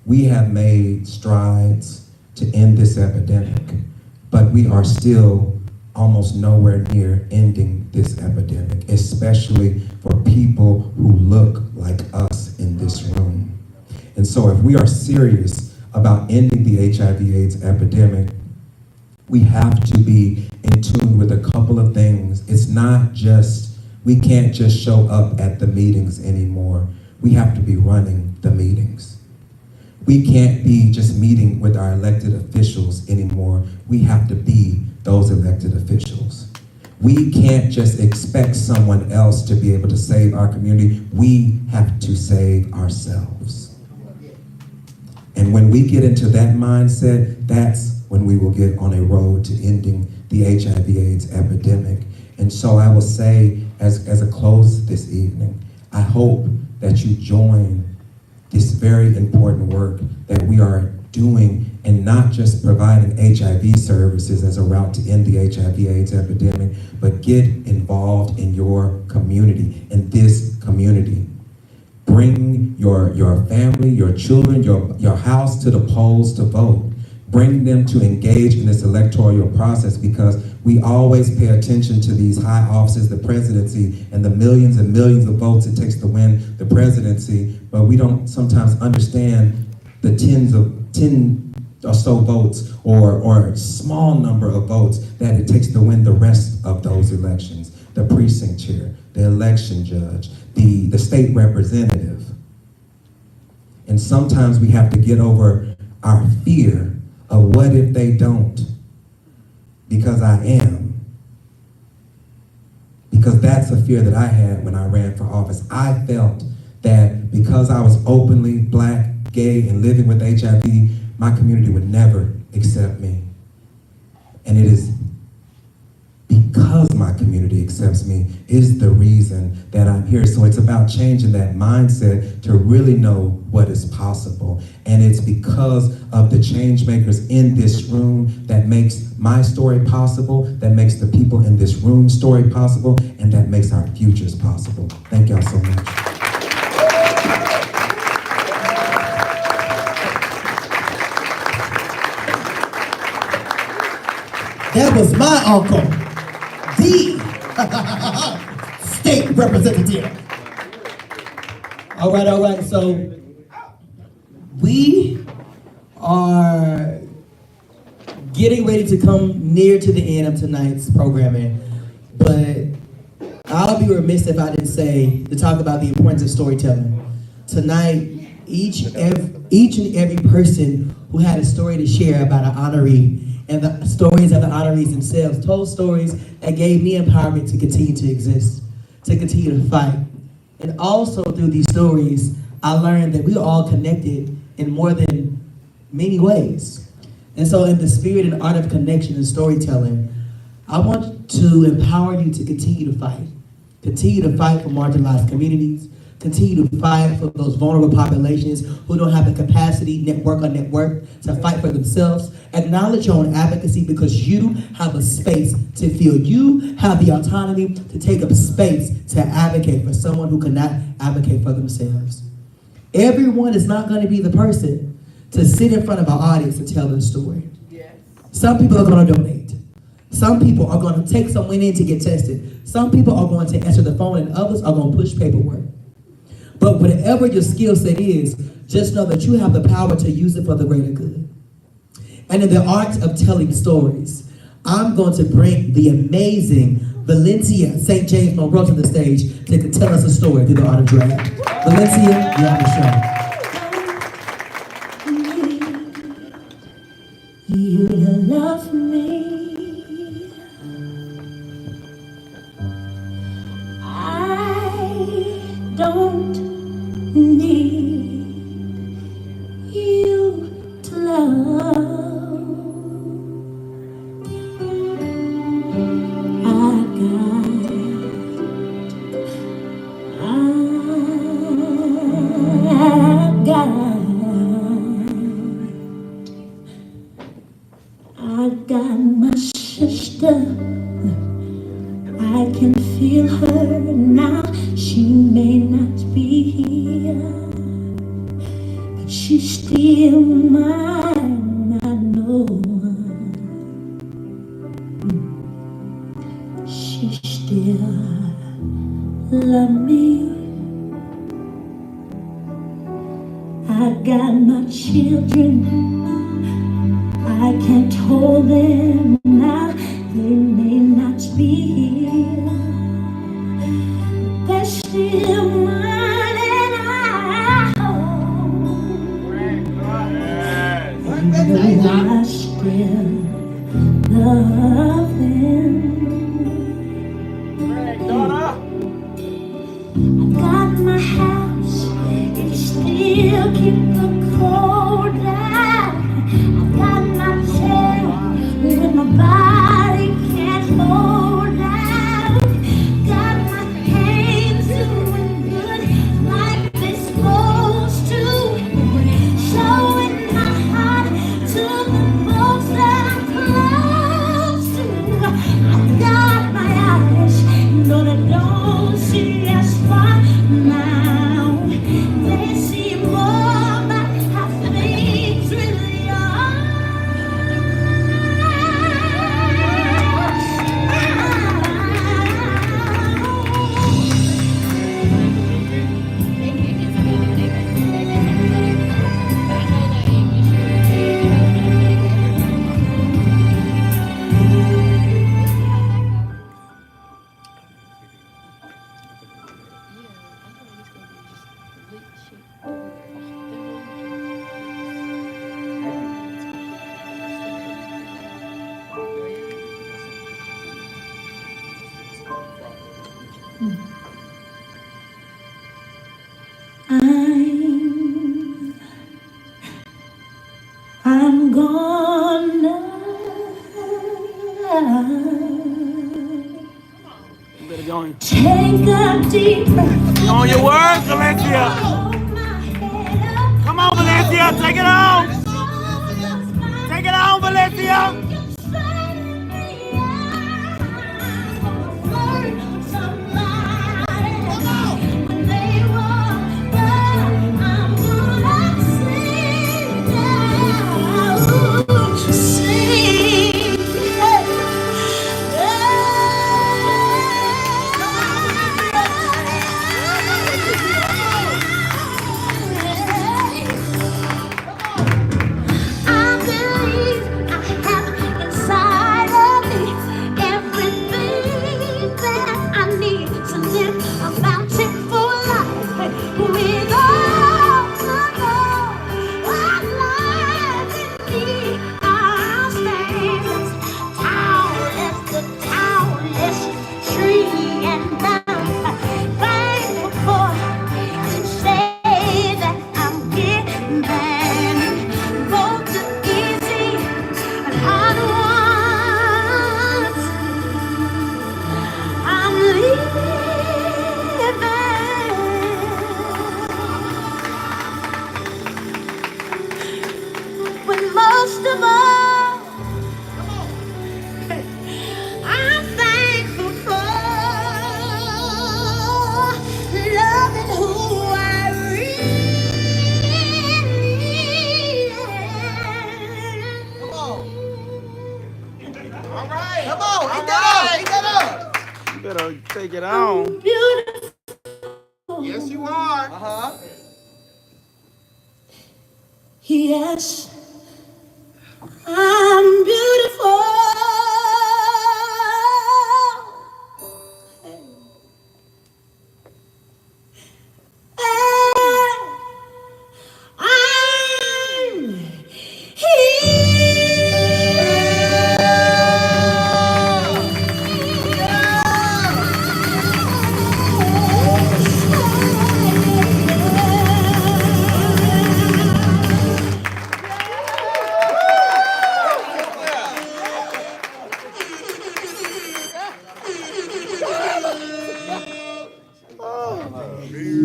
We have made strides to end this epidemic, but we are still almost nowhere near ending this epidemic, especially for people who look like us in this room. And so if we are serious about ending the HIV/AIDS epidemic, we have to be in tune with a couple of things. It's not just, we can't just show up at the meetings anymore. We have to be running the meetings. We can't be just meeting with our elected officials anymore. We have to be those elected officials. We can't just expect someone else to be able to save our community. We have to save ourselves. And when we get into that mindset, that's when we will get on a road to ending the HIV/AIDS epidemic. And so I will say, as a close this evening, I hope that you join this very important work that we are doing, and not just providing HIV services as a route to end the HIV/AIDS epidemic, but get involved in your community, in this community. Bring your family, your children, your house to the polls to vote. Bring them to engage in this electoral process, because we always pay attention to these high offices, the presidency, and the millions and millions of votes it takes to win the presidency, but we don't sometimes understand the 10 or so votes or a small number of votes that it takes to win the rest of those elections. The precinct chair, the election judge, the state representative. And sometimes we have to get over our fear of what if they don't? Because I am. Because that's a fear that I had when I ran for office. I felt that because I was openly black, gay, and living with HIV, my community would never accept me. And it is because my community accepts me is the reason that I'm here. So it's about changing that mindset to really know what is possible. And it's because of the change makers in this room that makes my story possible, that makes the people in this room story possible, and that makes our futures possible. Thank y'all so much. That was my uncle, the state representative. All right, so we are getting ready to come near to the end of tonight's programming, but I'll be remiss if I didn't say to talk about the importance of storytelling. Tonight, each and every person who had a story to share about an honoree and the stories of the honorees themselves told stories that gave me empowerment to continue to exist, to continue to fight. And also through these stories, I learned that we are all connected in more than many ways. And so in the spirit and art of connection and storytelling, I want to empower you to continue to fight. Continue to fight for marginalized communities. Continue to fight for those vulnerable populations who don't have the capacity, network, to fight for themselves. Acknowledge your own advocacy, because you have a space to feel. You have the autonomy to take up space to advocate for someone who cannot advocate for themselves. Everyone is not going to be the person to sit in front of our audience and tell their story. Yes. Some people are going to donate. Some people are going to take someone in to get tested. Some people are going to answer the phone, and others are going to push paperwork. But whatever your skill set is, just know that you have the power to use it for the greater good. And in the art of telling stories, I'm going to bring the amazing Valencia St. James Monroe to the stage to tell us a story through the art of drag. Valencia, you're on the show. You love me. I don't need you to love. I I got my sister. I can feel her now. She may not be here, but she's still mine. I know she still loves me. I got my children. I can't hold them now. They may not be here. They're still mine, and I still love them. I got my house, it still keep the cold out. I got my tail when my body can't hold out. Got my hands doing good like they're supposed to. Showing my heart to the folks that I'm close to. I got my eyes, though they don't see as far now. They see more about how things really are. I'm gonna take a deep breath. You on your words, Valencia? Come on, Valencia, take it on. Take it on, Valencia. Most of all, I'm thankful for loving who I really am. Come on. All right. Come on. Eat that up. Eat that up. You better take it on. Beautiful. Yes, you are. Yes. I'm beautiful. I'm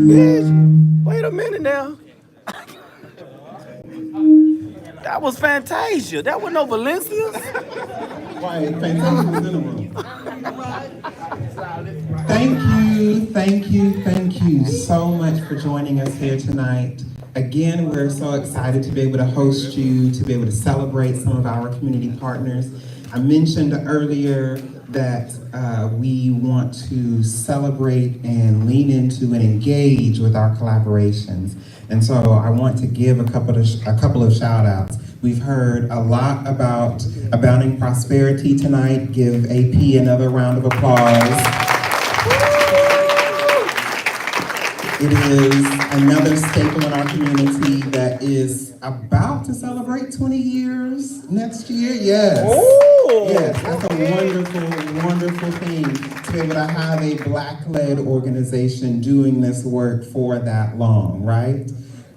Bitch, wait a minute now. That was Fantasia. That wasn't no Valencia. Quiet, Fantasia was in the room. Thank you so much for joining us here tonight. Again, we're so excited to be able to host you, to be able to celebrate some of our community partners. I mentioned earlier that we want to celebrate and lean into and engage with our collaborations. And so I want to give a couple of shout outs. We've heard a lot about Abounding Prosperity tonight. Give AP another round of applause. It is another staple in our community that is about to celebrate 20 years next year. Yes. Yes, that's a wonderful, wonderful thing to be able to have a Black-led organization doing this work for that long, right?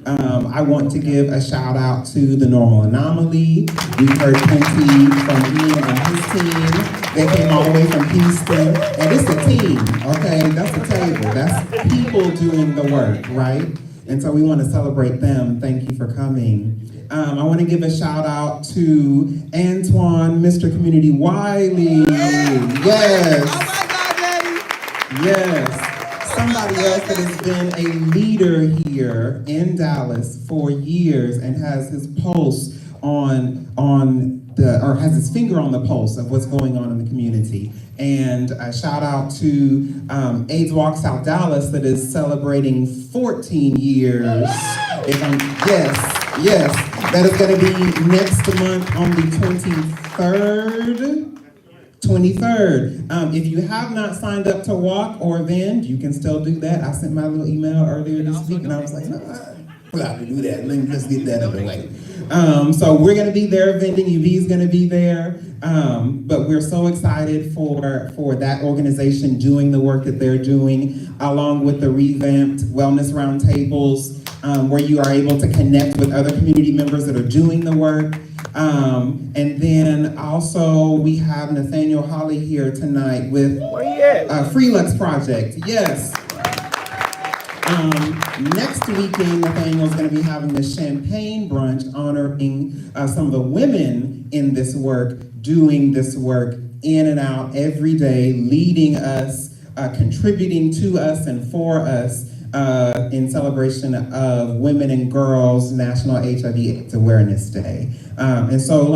I want to give a shout out to the Normal Anomaly. We've heard plenty from Ian and his team. They came all the way from Houston, and it's a team, okay? That's a table. That's people doing the work, right? And so we want to celebrate them. Thank you for coming. I want to give a shout out to Antoine, Mr. Community Wiley. Yes. Oh my God, Daddy. Yes. Somebody else that has been a leader here in Dallas for years and has his pulse has his finger on the pulse of what's going on in the community. And a shout out to AIDS Walk South Dallas that is celebrating 14 years. Yes, that is going to be next month on the 23rd. If you have not signed up to walk or vend, you can still do that. I sent my little email earlier this week and I was like, no, I forgot to do that. Let me just get that out of the way. So we're going to be there vending. UV is going to be there. But we're so excited for that organization doing the work that they're doing, along with the revamped wellness roundtables, where you are able to connect with other community members that are doing the work. And then also we have Nathaniel Holly here tonight with Freelux Project. Yes. Next weekend, Nathaniel's going to be having the champagne brunch honoring some of the women in this work, doing this work in and out every day, leading us, contributing to us and for us in celebration of Women and Girls National HIV/AIDS Awareness Day. And so,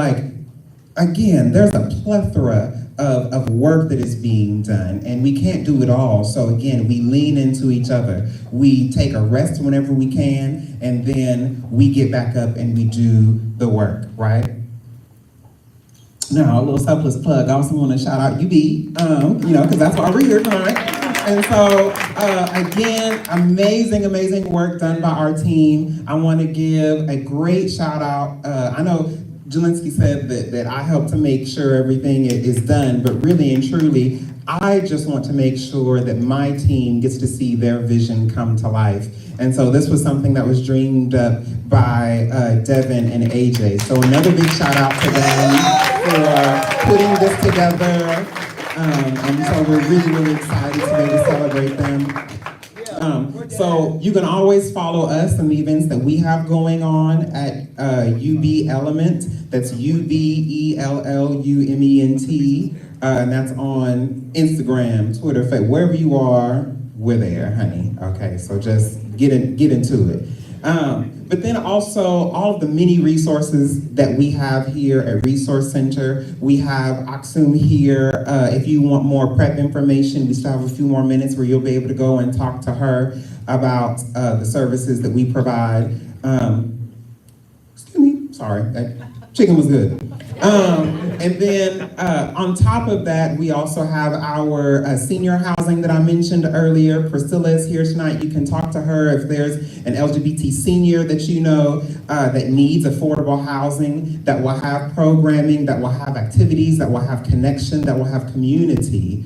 again, there's a plethora of work that is being done, and we can't do it all. So again, we lean into each other. We take a rest whenever we can, and then we get back up and we do the work, right? Now, a little selfless plug. I also want to shout out UB, because that's why we're here tonight. And so, again, amazing work done by our team. I want to give a great shout out. I know Jelinski said that I help to make sure everything is done, but really and truly, I just want to make sure that my team gets to see their vision come to life. And so this was something that was dreamed up by Devin and AJ. So another big shout out to them for putting this together. And so we're really excited to be able to celebrate them. So you can always follow us in the events that we have going on at UB Element. That's UBELLUMENT. And that's on Instagram, Twitter, Facebook, wherever you are, we're there, honey. Okay, so just get into it. But then also all of the many resources that we have here at Resource Center. We have Aksum here. If you want more prep information, we still have a few more minutes where you'll be able to go and talk to her about the services that we provide. Excuse me, sorry, that chicken was good. And then on top of that, we also have our senior housing that I mentioned earlier. Priscilla is here tonight. You can talk to her if there's an LGBT senior that you know that needs affordable housing, that will have programming, that will have activities, that will have connection, that will have community.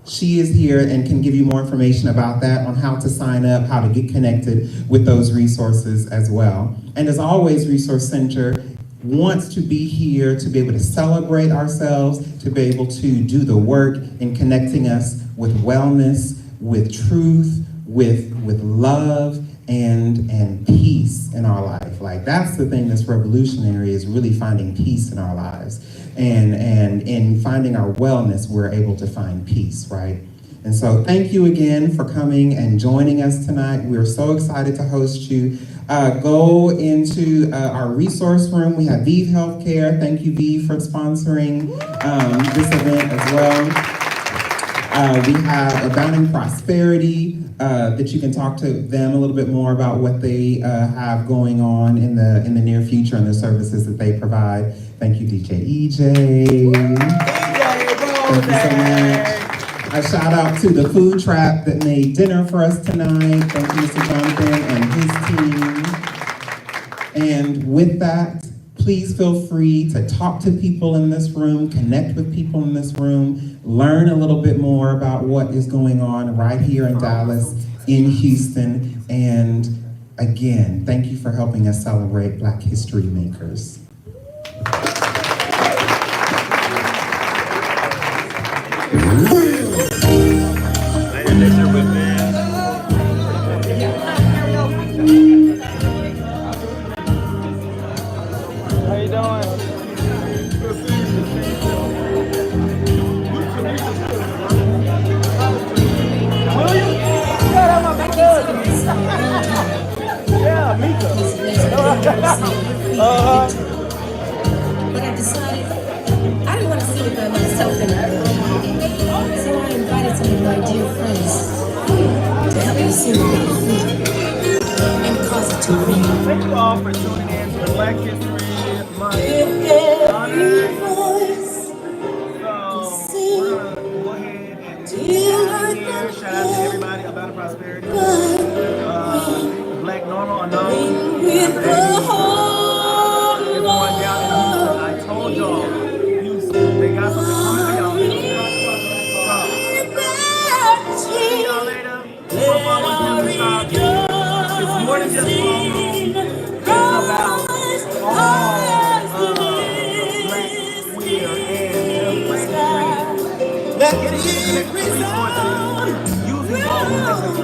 She is here and can give you more information about that, on how to sign up, how to get connected with those resources as well. And as always, Resource Center wants to be here to be able to celebrate ourselves, to be able to do the work in connecting us with wellness, with truth, with love and peace in our life. Like, that's the thing that's revolutionary, is really finding peace in our lives. And in finding our wellness, we're able to find peace, right? And so thank you again for coming and joining us tonight. We're so excited to host you. Go into our resource room. We have ViV Healthcare. Thank you, ViV, for sponsoring this event as well. We have Abounding Prosperity, that you can talk to them a little bit more about what they have going on in the near future and the services that they provide. Thank you, DJ EJ. Thank you so much. A shout out to the food trap that made dinner for us tonight. Thank you, Mr. Jonathan and his team. And with that, please feel free to talk to people in this room, connect with people in this room, learn a little bit more about what is going on right here in Dallas, in Houston. And again, thank you for helping us celebrate Black History Makers. But I decided I didn't want to see it by myself anymore. So I invited some of my dear friends to help me see what they feel and cause it to ring. Thank you all for tuning in to the Black History Month. Go ahead and shout out to everybody about prosperity. Black Normal Unknown. Everyone down in Houston, I told y'all, Houston, they got something coming for y'all. See y'all later. Football was never stopped. It's more than just football. It's about all black, queer, and black resources using those as a